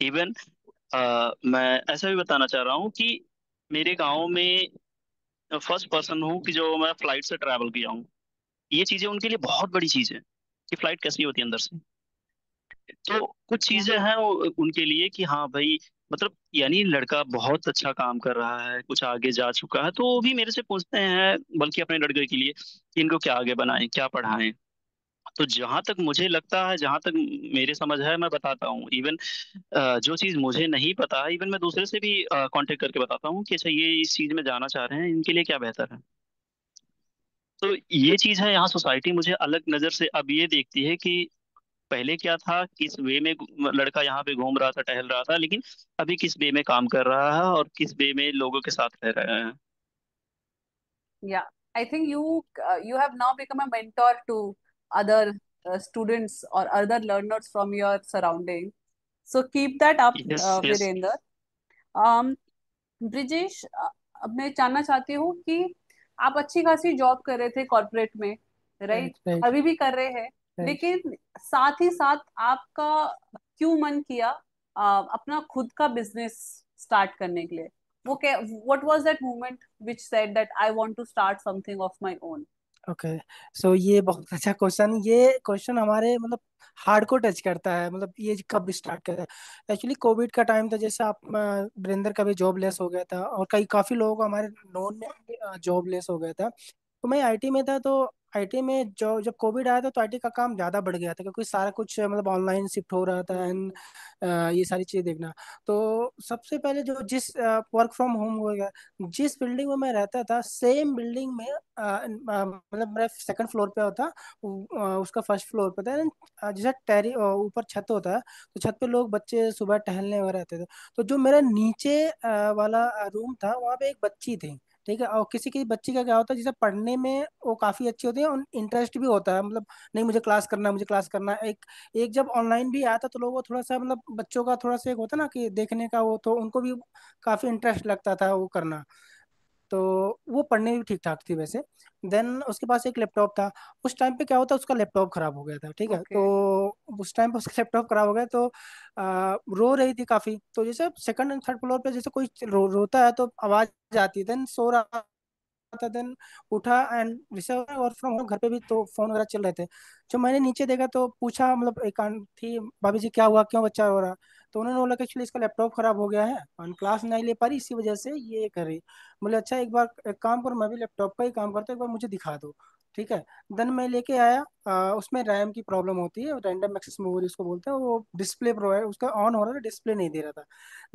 इवन मैं ऐसा भी बताना चाह रहा हूँ कि मेरे गांव में फर्स्ट पर्सन हूँ कि जो मैं फ्लाइट से ट्रैवल किया हूँ। ये चीजें उनके लिए बहुत बड़ी चीज है कि फ्लाइट कैसी होती है अंदर से। तो कुछ चीजें हैं उनके लिए कि हाँ भाई, मतलब यानी लड़का बहुत अच्छा काम कर रहा है, कुछ आगे जा चुका है, तो वो भी मेरे से पूछते हैं, बल्कि अपने लड़के के लिए, कि इनको क्या आगे बनाएं, क्या पढ़ाएं। तो जहां तक मुझे लगता है, जहां तक मेरे समझ है, मैं बताता हूँ। इवन जो चीज मुझे नहीं पता है, इवन मैं दूसरे से भी कांटेक्ट करके बताता हूँ कि अच्छा ये इस चीज में जाना चाह रहे हैं, इनके लिए क्या बेहतर है। तो ये चीज है, यहाँ सोसाइटी मुझे अलग नजर से अब ये देखती है कि पहले क्या था, किस वे में लड़का यहाँ पे घूम रहा था, टहल रहा था, लेकिन अभी किस वे में काम कर रहा है और किस वे में लोगों के साथ रह रहा है। Yeah, I think you have now become a mentor to other students or other learners from your surrounding. So keep that up, yes yes. Virender. Brijesh, अब मैं जानना चाहती हूँ कि आप अच्छी खासी जॉब कर रहे थे कॉर्पोरेट में, राइट राइट? राइट अभी भी कर रहे हैं, राइट। लेकिन साथ ही साथ आपका क्यों मन किया अपना खुद का बिजनेस स्टार्ट करने के लिए? वो क्या, what was that moment which said that I want to start something of my own? Okay, so ये बहुत अच्छा क्वेश्चन, ये क्वेश्चन हमारे मतलब हार्ड को टच करता है। मतलब ये कब स्टार्ट करा? एक्चुअली कोविड का टाइम था, जैसे आप वीरेंद्र का भी जॉब लेस हो गया था और कई काफी लोग हमारे नोन में जॉब लेस हो गया था। तो मैं आईटी में था, तो आईटी में जो जब कोविड आया था तो आईटी का काम ज़्यादा बढ़ गया था, क्योंकि सारा कुछ मतलब ऑनलाइन शिफ्ट हो रहा था एंड ये सारी चीज़ें देखना। तो सबसे पहले जो जिस वर्क फ्रॉम होम हो गया, जिस बिल्डिंग में मैं रहता था सेम बिल्डिंग में मतलब मेरा सेकंड फ्लोर पे होता, उसका फर्स्ट फ्लोर पे था। जैसे टेरी ऊपर छत होता है, तो छत पे लोग बच्चे सुबह टहलने वगैरह रहते थे। तो जो मेरा नीचे वाला रूम था, वहाँ पे एक बच्ची थी, ठीक है। और किसी किसी बच्ची का क्या होता है, जैसे पढ़ने में वो काफी अच्छी होती है और इंटरेस्ट भी होता है, मतलब नहीं मुझे क्लास करना है, मुझे क्लास करना है। एक एक जब ऑनलाइन भी आया था तो लोगों को थोड़ा सा मतलब बच्चों का थोड़ा सा एक होता ना कि देखने का, वो तो उनको भी काफी इंटरेस्ट लगता था वो करना। तो वो पढ़ने में भी ठीक ठाक थी वैसे। देन उसके पास एक लैपटॉप था। उस टाइम पे क्या होता, उसका लैपटॉप खराब हो गया था, ठीक है। ओके। तो उस टाइम पे उसका लैपटॉप खराब हो गया, तो रो रही थी काफी। तो जैसे सेकंड एंड थर्ड फ्लोर पे जैसे कोई रोता है तो आवाज आती है। देन सो रहा था, देन उठा एंड जैसे वर्क फ्रॉम होम घर पे भी तो फोन वगैरह चल रहे थे। जो मैंने नीचे देखा तो पूछा, मतलब एक आंट थी, भाभी जी क्या हुआ, क्यों बच्चा रो रहा? तो उन्होंने बोला कि एक्चुअली इसका लैपटॉप खराब हो गया है और क्लास नहीं ले पा रही, इसी वजह से ये कर रही। बोले अच्छा, एक बार एक काम करो, मैं भी लैपटॉप का ही काम करता हूँ, एक बार मुझे दिखा दो, ठीक है। देन मैं लेके आया। उसमें रैम की प्रॉब्लम होती है, रैंडम एक्सेस मेमोरी उसको बोलते हैं। वो डिस्प्ले प्रोवाइड उसका ऑन हो रहा था, डिस्प्ले नहीं दे रहा था।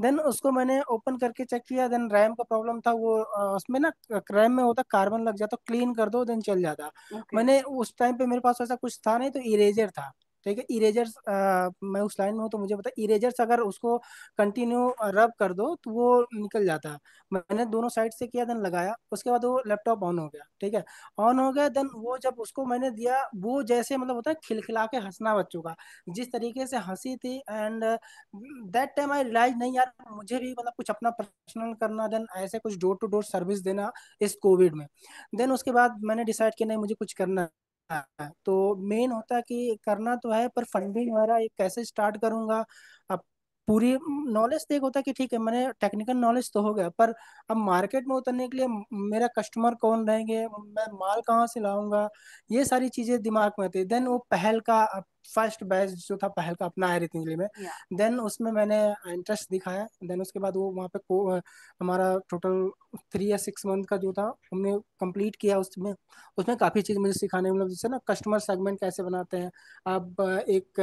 देन उसको मैंने ओपन करके चेक किया, देन रैम का प्रॉब्लम था। वो उसमें ना रैम में होता कार्बन लग जाता, क्लीन कर दो देन चल जाता। ओके। मैंने उस टाइम पे मेरे पास ऐसा कुछ था नहीं, तो इरेजर था, ठीक है। इरेजर्स मैं उस लाइन में हूँ तो मुझे पता, इरेजर्स अगर उसको कंटिन्यू रब कर दो तो वो निकल जाता है। मैंने दोनों साइड से किया, देन लगाया, उसके बाद वो लैपटॉप ऑन हो गया, ठीक है। ऑन हो गया, देन वो जब उसको मैंने दिया, वो जैसे मतलब होता है खिलखिला के हंसना बच्चों का, जिस तरीके से हंसी थी। And that time I realize, नहीं यार मुझे भी मतलब कुछ अपना पर्सनल करना, देन ऐसे कुछ डोर टू डोर सर्विस देना इस कोविड में। देन उसके बाद मैंने डिसाइड किया नहीं मुझे कुछ करना है। तो मेन होता है कि करना तो है, पर फंडिंग वगैरह ये कैसे स्टार्ट करूंगा। अब पूरी नॉलेज तो एक होता है कि ठीक है मैंने टेक्निकल नॉलेज तो हो गया, पर अब मार्केट में उतरने के लिए मेरा कस्टमर कौन रहेंगे, मैं माल कहाँ से लाऊंगा, ये सारी चीजें दिमाग में आती है। देन वो पहल का फर्स्ट बैच जो था पहल का अपना है रितंजलि में। Yeah. देन उसमें मैंने इंटरेस्ट दिखाया। देन उसके बाद वो वहाँ पे हमारा टोटल 3 या 6 मंथ का जो था हमने कंप्लीट किया। उसमें उसमें काफ़ी चीज़ मुझे सिखाने, मतलब जैसे ना कस्टमर सेगमेंट कैसे बनाते हैं आप, एक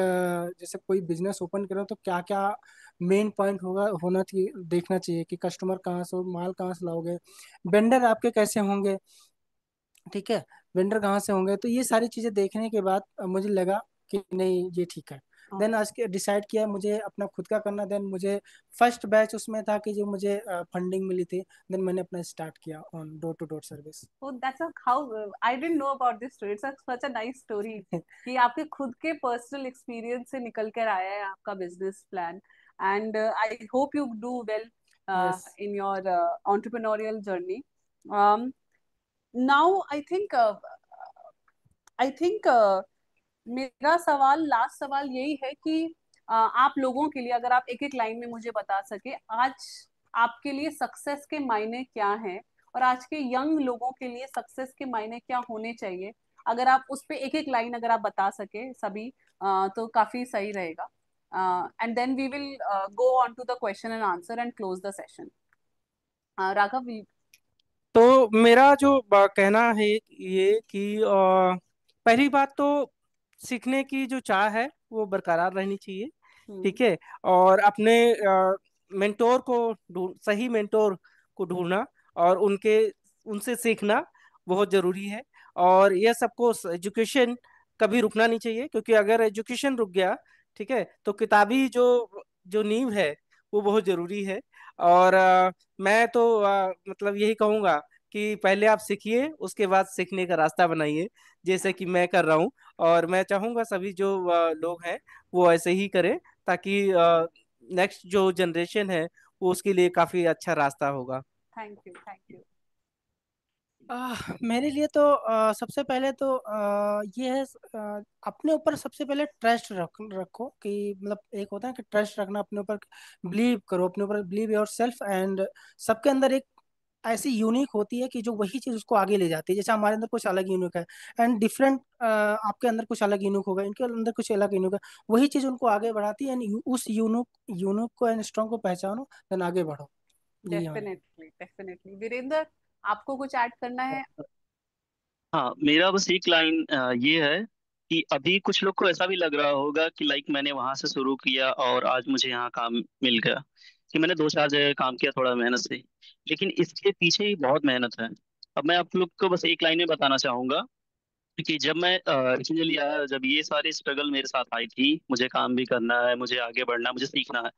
जैसे कोई बिजनेस ओपन करो तो क्या क्या मेन पॉइंट होना चाहिए, देखना चाहिए कि कस्टमर कहाँ से, माल कहाँ से लाओगे, वेंडर आपके कैसे होंगे, ठीक है, वेंडर कहाँ से होंगे। तो ये सारी चीज़ें देखने के बाद मुझे लगा कि नहीं ये ठीक है। देन आज के डिसाइड किया मुझे अपना खुद का करना। देन मुझे फर्स्ट बैच उसमें था कि जो मुझे फंडिंग मिली थी। देन मैंने अपना स्टार्ट किया on door to door service. Oh, that's how I didn't know about this story. It's such a nice story कि आपके खुद के पर्सनल एक्सपीरियंस से निकल कर आया है आपका business plan. And I hope you do well Yes. in your entrepreneurial journey. Now I think मेरा सवाल, लास्ट सवाल यही है कि आप लोगों के लिए अगर आप एक एक लाइन में मुझे बता सके आज आपके लिए सक्सेस के मायने क्या हैं, और आज के यंग लोगों के लिए सक्सेस के मायने क्या होने चाहिए, अगर आप उस पे एक एक लाइन अगर आप बता सके सभी, तो काफी सही रहेगा। And then we will go on to the question and answer and close the session. Raghav. तो मेरा जो कहना है ये कि पहली बात तो सीखने की जो चाह है वो बरकरार रहनी चाहिए, ठीक है। और अपने मेंटोर को सही मेंटोर को ढूंढना और उनसे सीखना बहुत जरूरी है। और यह सबको एजुकेशन कभी रुकना नहीं चाहिए, क्योंकि अगर एजुकेशन रुक गया, ठीक है, तो किताबी जो जो नींव है वो बहुत जरूरी है। और मैं तो मतलब यही कहूंगा कि पहले आप सीखिए, उसके बाद सीखने का रास्ता बनाइए, जैसे कि मैं कर रहा हूँ। और मैं चाहूंगा सभी जो लोग हैं वो ऐसे ही करें, ताकि नेक्स्ट जो जनरेशन है वो उसके लिए काफी अच्छा रास्ता होगा। Thank you, thank you. मेरे लिए तो सबसे पहले तो ये है, अपने ऊपर सबसे पहले ट्रस्ट रखो कि मतलब एक होता है कि ट्रस्ट रखना अपने ऊपर, बिलीव करो अपने ऊपर, बिलीव योर सेल्फ। एंड सबके अंदर एक ऐसी यूनिक होती है कि जो वही चीज उसको आगे ले जाती है। जैसे हमारे अंदर कुछ अलग यूनिक है एंड डिफरेंट, आपके अंदर कुछ अलग यूनिक होगा, इनके अंदर कुछ अलग यूनिक है, वही चीज उनको आगे बढ़ाती है। एंड उस यूनिक यूनिक को एंड स्ट्रॉन्ग को पहचानो, देन आगे बढ़ो। यही हमारा। Definitely, definitely. वीरेंद्र, आपको कुछ ऐड करना है? हाँ, मेरा बस एक लाइन ये है कि अभी कुछ लोग को ऐसा भी लग रहा होगा कि लाइक मैंने वहां से शुरू किया और आज मुझे यहाँ काम मिल गया, कि मैंने दो चार जगह काम किया थोड़ा मेहनत से, लेकिन इसके पीछे ही बहुत मेहनत है। अब मैं आप लोग को बस एक लाइन में बताना चाहूंगा कि जब मैं रिसेंटली आया, जब ये सारी स्ट्रगल मेरे साथ आई थी, मुझे काम भी करना है, मुझे आगे बढ़ना है, मुझे सीखना है,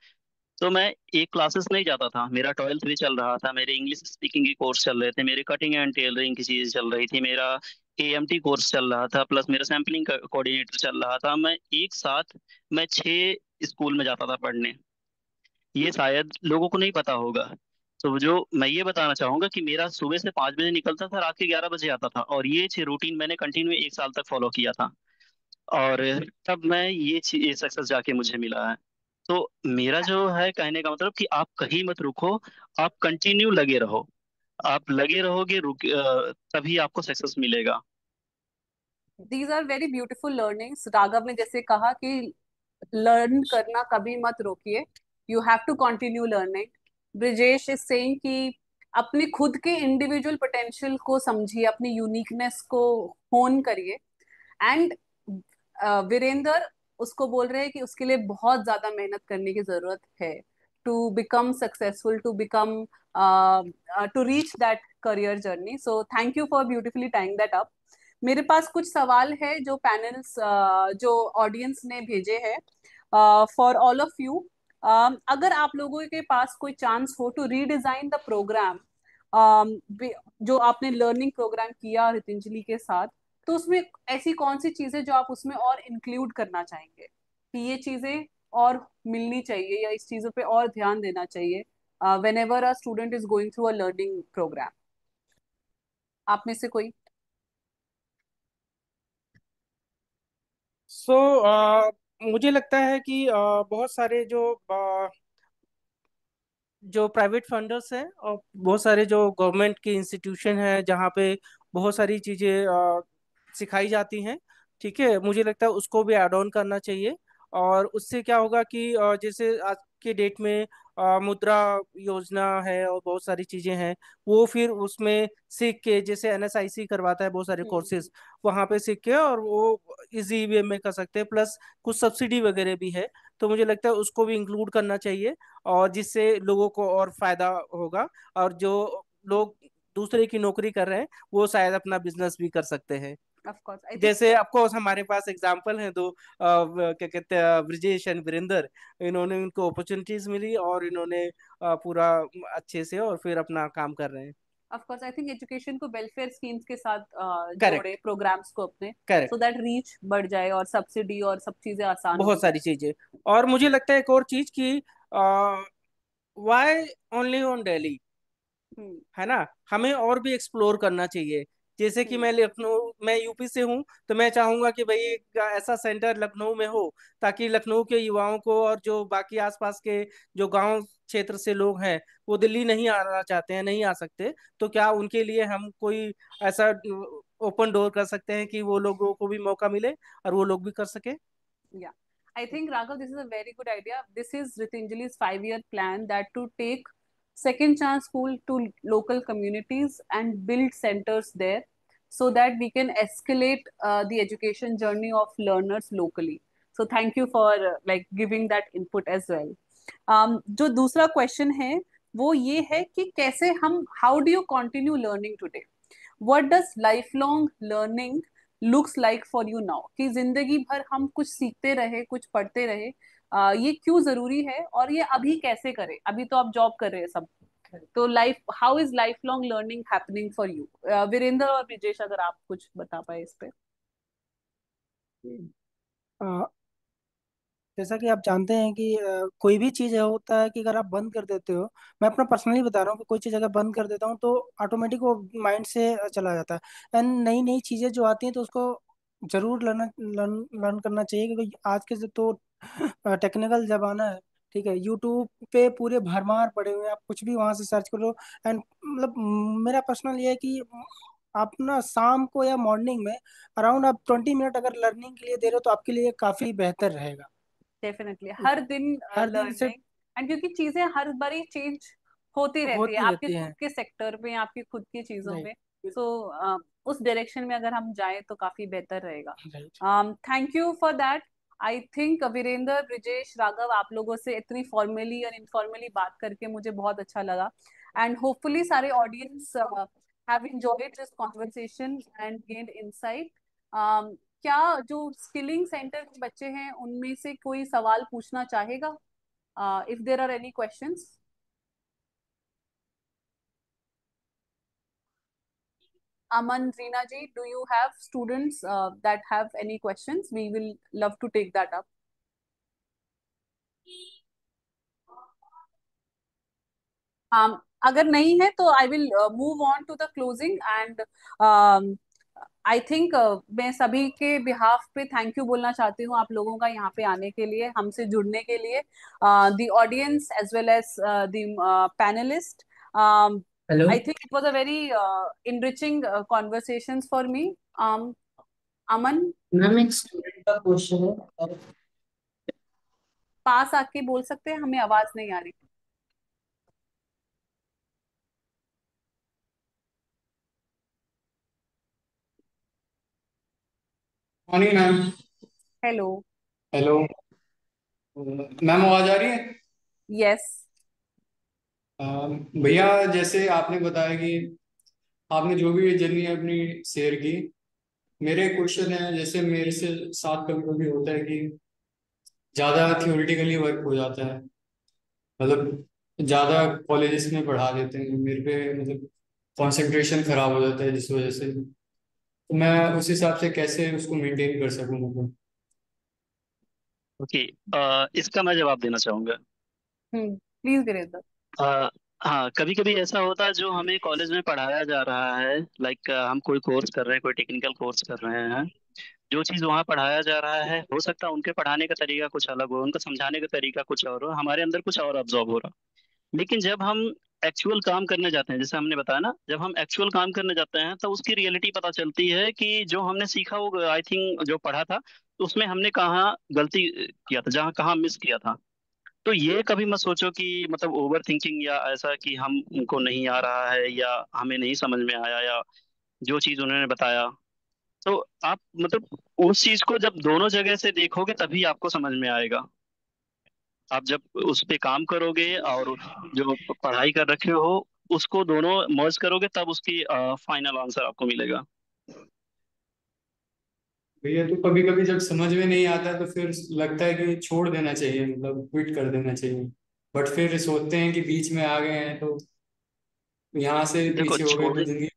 तो मैं एक क्लासेस नहीं जाता था। मेरा 12th भी चल रहा था, मेरे इंग्लिश स्पीकिंग की कोर्स चल रहे थे, मेरे कटिंग एंड टेलरिंग की चीज चल रही थी, मेरा एएमटी कोर्स चल रहा था, प्लस मेरा सैम्पलिंग कोऑर्डिनेटर चल रहा था। मैं एक साथ मैं 6 स्कूल में जाता था पढ़ने। ये शायद लोगों को नहीं पता होगा। तो जो मैं ये बताना चाहूंगा कि मेरा सुबह से 5 बजे निकलता था, रात के 11 बजे आता था, और ये 6 रूटीन मैंने कंटिन्यू 1 साल तक फॉलो किया था। और तब मैं ये सक्सेस जाके मुझे मिला है। तो मेरा जो है कहने का मतलब कि आप कहीं मत रुको, आप कंटिन्यू लगे रहो। आप लगे रहोगे, तभी आपको सक्सेस मिलेगा। These are very beautiful learnings. Raghav ने जैसे कहा कि लर्न करना कभी मत रोकिए, you have to continue learning. Brijesh is saying कि अपने खुद के इंडिविजुअल पोटेंशियल को समझिए, अपनी यूनिकनेस को होन करिए। एंड वीरेंद्र उसको बोल रहे हैं कि उसके लिए बहुत ज्यादा मेहनत करने की जरूरत है to become successful, to become to reach that career journey. So thank you for beautifully tying that up. मेरे पास कुछ सवाल है जो पैनल्स, जो ऑडियंस ने भेजे हैं फॉर ऑल ऑफ यू। अगर आप लोगों के पास कोई चांस हो टू रीडिजाइन द प्रोग्राम, जो आपने लर्निंग प्रोग्राम किया रितिंजली के साथ, तो उसमें ऐसी कौन सी चीजें जो आप उसमें और इंक्लूड करना चाहेंगे कि ये चीजें और मिलनी चाहिए या इस चीजों पे और ध्यान देना चाहिए whenever a student is going through a learning program? आप में से कोई? सो मुझे लगता है कि बहुत सारे जो प्राइवेट फंडर्स हैं और बहुत सारे जो गवर्नमेंट के इंस्टीट्यूशन हैं जहाँ पे बहुत सारी चीज़ें सिखाई जाती हैं, ठीक है, मुझे लगता है उसको भी ऐड ऑन करना चाहिए। और उससे क्या होगा कि जैसे आज के डेट में मुद्रा योजना है और बहुत सारी चीजें हैं, वो फिर उसमें सीख के, जैसे एनएसआईसी करवाता है बहुत सारे कोर्सेज, वहां पे सीख के और वो इजी वे में कर सकते हैं। प्लस कुछ सब्सिडी वगैरह भी है, तो मुझे लगता है उसको भी इंक्लूड करना चाहिए, और जिससे लोगों को और फायदा होगा। और जो लोग दूसरे की नौकरी कर रहे हैं वो शायद अपना बिजनेस भी कर सकते हैं। ऑफ कोर्स आई थिंक जैसे आपको हमारे पास एग्जाम्पल हैं दो, क्या कहते हैं, ब्रिजेश एंड वीरेंद्र। इन्होंने, उनको अपॉर्चुनिटीज मिली और इन्होंने पूरा अच्छे से और फिर अपना काम कर रहे हैं। Of course I think education को वेलफेयर स्कीम्स के साथ जोड़े, करेक्ट। प्रोग्राम्स को अपने, करेक्ट। सो दैट रीच बढ़ जाए और सब्सिडी और सब चीजें आसान हो बहुत सारी जाए। चीजें। और मुझे लगता है एक और चीज कि वाई ओनली ऑन दिल्ली, हम्म है ना, हमें और भी एक्सप्लोर करना चाहिए। जैसे कि हम्म मैं लखनऊ, मैं यूपी से हूँ, तो मैं चाहूंगा कि भाई एक ऐसा सेंटर लखनऊ में हो, ताकि लखनऊ के युवाओं को और जो बाकी आसपास के जो गांव क्षेत्र से लोग हैं, वो दिल्ली नहीं आना चाहते हैं, नहीं आ सकते, तो क्या उनके लिए हम कोई ऐसा ओपन डोर कर सकते हैं कि वो लोगों को भी मौका मिले और वो लोग भी कर सके। Yeah, I think Raghav, this is a very good idea. This is Ritinjali's 5-year plan that to take second chance school to local communities and build centers there so that we can escalate the education journey of learners locally. So thank you for like giving that input as well. जो दूसरा क्वेश्चन है वो ये है कि कैसे हम, how do you continue learning today, what does life long learning looks like for you now, कि जिंदगी भर हम कुछ सीखते रहे, कुछ पढ़ते रहे, ये क्यों जरूरी है और ये अभी कैसे करें? अभी तो आप जॉब कर रहे हैं सब, तो life, how is life long learning happening for you? Virender और ब्रिजेश, अगर आप कुछ बता पाए इस पे। अ, जैसा कि आप जानते हैं कि कोई भी चीज़ होता है कि अगर आप बंद कर देते हो, मैं अपना पर्सनली बता रहा हूँ कि कोई चीज़ अगर बंद कर देता हूँ तो ऑटोमेटिक वो माइंड से चला जाता है। एंड नई नई चीज़ें जो आती हैं तो उसको जरूर लर्न लर्न लर्न करना चाहिए, क्योंकि आज के तो टेक्निकल जमाना है। ठीक है, यूट्यूब पे पूरे भरमार पड़े हुए हैं, आप कुछ भी वहां से सर्च करो। एंड मतलब मेरा पर्सनल ये है कि आप ना शाम को या मॉर्निंग में अराउंड आप 20 मिनट अगर लर्निंग के लिए दे रहे हो तो आपके लिए काफ़ी बेहतर रहेगा। डेफिनेटली हर दिन हर दिन से लर्निंग, एंड क्योंकि चीजें हर बारी चेंज होती रहती है होती आपके रहती खुद हैं। के सेक्टर में, आपकी खुद की चीजों राइट। में, सो उस डायरेक्शन में अगर हम जाएं तो काफी बेहतर रहेगा। Right. Thank you for that. I think Virender, Brijesh, Raghav, आप लोगों से इतनी फॉर्मली और इनफॉर्मली बात करके मुझे बहुत अच्छा लगा, एंड होपफुली सारे audience have enjoyed this conversation and gained insight. क्या जो स्किलिंग सेंटर के बच्चे हैं उनमें से कोई सवाल पूछना चाहेगा? If there are any questions? Aman, Reena ji, do you have students that have any questions? We will love to take that up. अगर नहीं है तो I will move on to the closing, and I think मैं सभी के बिहाफ पे थैंक यू बोलना चाहती हूँ आप लोगों का यहाँ पे आने के लिए, हमसे जुड़ने के लिए, the audience as well as the panelist. Hello I think it was a very enriching conversations for me. Aman, ma'am, एक स्टूडेंट का क्वेश्चन है। पास आके बोल सकते हैं, हमें आवाज नहीं आ रही। Morning ma'am. Hello. Hello ma'am, आवाज आ रही है? यस। भैया, जैसे आपने बताया कि आपने जो भी जर्नी अपनी शेयर की, मेरे क्वेश्चन है, जैसे मेरे से साथ कभी कभी होता है कि ज़्यादा थियोरिटिकली वर्क हो जाता है, मतलब ज़्यादा कॉलेजेस में पढ़ा देते हैं मेरे पे, मतलब कंसंट्रेशन खराब हो जाता है जिस वजह से। तो मैं उस हिसाब से कैसे उसको मेंटेन कर सकूं, मतलब। ओके, इसका मैं जवाब देना चाहूंगा। प्लीज गिरेंद्र। अ, हाँ, कभी कभी ऐसा होता है जो हमें कॉलेज में पढ़ाया जा रहा है, लाइक हम कोई कोर्स कर रहे हैं, कोई टेक्निकल कोर्स कर रहे हैं, जो चीज़ वहाँ पढ़ाया जा रहा है, हो सकता है उनके पढ़ाने का तरीका कुछ अलग हो, उनका समझाने का तरीका कुछ और हो, हमारे अंदर कुछ और अब्जॉर्ब हो रहा। लेकिन जब हम एक्चुअल काम करने जाते हैं, जैसे हमने बताया ना, जब हम एक्चुअल काम करने जाते हैं तो उसकी रियलिटी पता चलती है कि जो हमने सीखा वो आई थिंक जो पढ़ा था तो उसमें हमने कहाँ गलती किया था, जहाँ कहाँ मिस किया था। तो ये कभी मत सोचो कि मतलब ओवर थिंकिंग या ऐसा कि हमको नहीं आ रहा है या हमें नहीं समझ में आया या जो चीज उन्होंने बताया। तो आप मतलब उस चीज को जब दोनों जगह से देखोगे तभी आपको समझ में आएगा। आप जब उस पे काम करोगे और जो पढ़ाई कर रखे हो उसको दोनों मर्ज करोगे तब उसकी फाइनल आंसर आपको मिलेगा। भैया तो कभी कभी जब समझ में नहीं आता तो फिर लगता है कि छोड़ देना चाहिए, मतलब क्विट कर देना चाहिए। बट फिर सोचते हैं कि बीच में आ गए हैं तो यहाँ से देखो पीछे हो गए तो जिंदगी।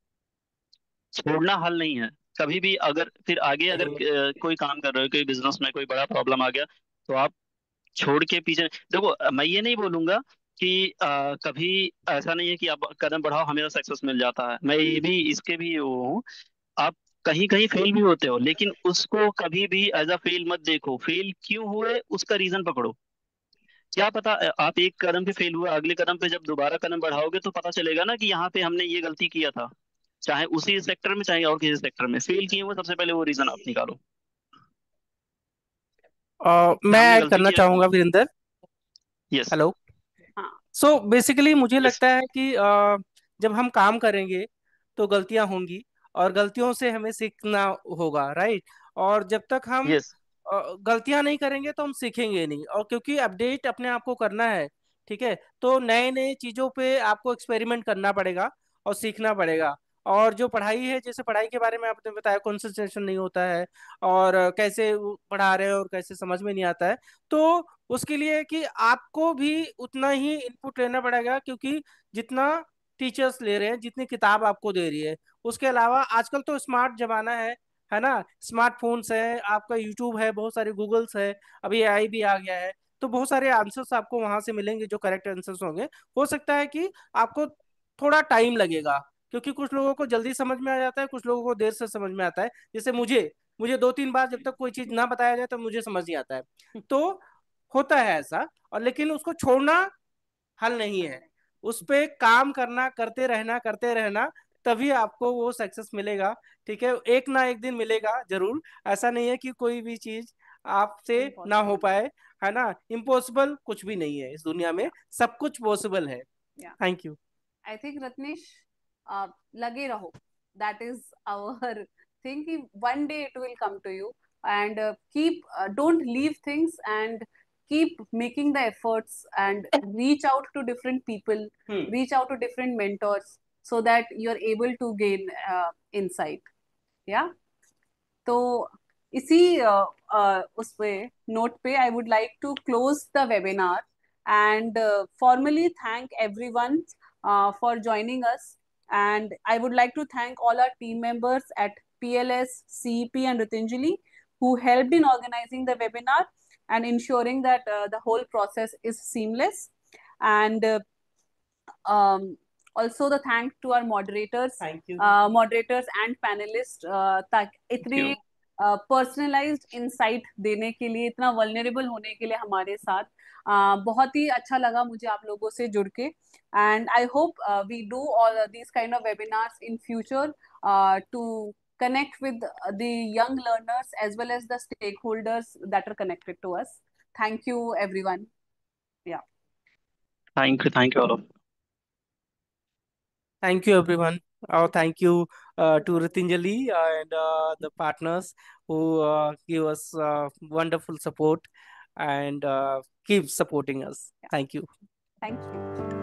छोड़ना हल नहीं है कभी भी। अगर फिर आगे अगर कोई काम कर रहे हो, कोई बिजनेस में कोई बड़ा प्रॉब्लम आ गया तो आप छोड़ के पीछे देखो। मैं ये नहीं बोलूंगा कि कभी ऐसा नहीं है कि आप कदम बढ़ाओ हमेशा सक्सेस मिल जाता है, मैं ये भी इसके भी वो हूँ। आप कहीं कहीं फेल भी होते हो लेकिन उसको कभी भी एज अ फेल मत देखो। फेल क्यों हुए उसका रीजन पकड़ो। क्या पता आप एक कदम पे फेल हुए, अगले कदम पे जब दोबारा कदम बढ़ाओगे तो पता चलेगा ना कि यहाँ पे हमने ये गलती किया था। चाहे उसी सेक्टर में चाहे और किसी सेक्टर में फेल किए हुए, सबसे पहले वो रीजन आप निकालो कि मैं हमने ऐड गलती करना किया क्यों। चाहूंगा वीरेंद्र। यस। हेलो। हाँ। सो बेसिकली मुझे यस। लगता है कि जब हम काम करेंगे तो गलतियां होंगी और गलतियों से हमें सीखना होगा, राइट। और जब तक हम यस। गलतियां नहीं करेंगे तो हम सीखेंगे नहीं, और क्योंकि अपडेट अपने आप को करना है, ठीक है, तो नए नए चीजों पे आपको एक्सपेरिमेंट करना पड़ेगा और सीखना पड़ेगा। और जो पढ़ाई है, जैसे पढ़ाई के बारे में आपने बताया कंसंट्रेशन नहीं होता है और कैसे वो पढ़ा रहे हैं और कैसे समझ में नहीं आता है, तो उसके लिए कि आपको भी उतना ही इनपुट लेना पड़ेगा, क्योंकि जितना टीचर्स ले रहे हैं, जितनी किताब आपको दे रही है, उसके अलावा आजकल तो स्मार्ट जमाना है ना। स्मार्टफोन्स है, आपका यूट्यूब है, बहुत सारे गूगल्स है, अभी एआई भी आ गया है, तो बहुत सारे आंसर्स आपको वहां से मिलेंगे जो करेक्ट आंसर्स होंगे। हो सकता है कि आपको थोड़ा टाइम लगेगा, क्योंकि कुछ लोगों को जल्दी समझ में आ जाता है, कुछ लोगों को देर से समझ में आता है। जैसे मुझे मुझे 2-3 बार जब तक कोई चीज ना बताया जाए तो मुझे समझ नहीं आता है, तो होता है ऐसा। और लेकिन उसको छोड़ना हल नहीं है, उस पे काम करना, करते रहना, तभी आपको वो सक्सेस मिलेगा। ठीक है, एक ना एक दिन मिलेगा जरूर। ऐसा नहीं है कि कोई भी चीज आपसे ना हो Impossible. पाए, है ना। इम्पॉसिबल कुछ भी नहीं है इस दुनिया में, सब कुछ पॉसिबल है। Yeah. Thank you. I think Ratnesh, लगे रहो. That is our thing. कि one day it will come to you, and don't leave things, and keep making the efforts and reach out to different people, reach out to different mentors so that you're able to gain insight. Yeah. तो इसी उस पे नोट पे I would like to close the webinar and formally thank everyone for joining us, and I would like to thank all our team members at PLS, CEP and Ritinjali who helped in organizing the webinar and ensuring that the whole process is seamless, and also the thank to our moderators, thank you. moderators and panelists, इतने you. पर्सनलाइज्ड इंसाइट देने के लिए, इतना वल्नरेबल होने के लिए हमारे साथ। बहुत ही अच्छा लगा मुझे आप लोगों से जुड़ के, and I hope we do all these kind of webinars in future to connect with the young learners as well as the stakeholders that are connected to us. Thank you everyone. Yeah. Thank you all of Thank you, everyone. Thank you to Ritinjali and the partners who give us wonderful support and keep supporting us. Thank you. Thank you.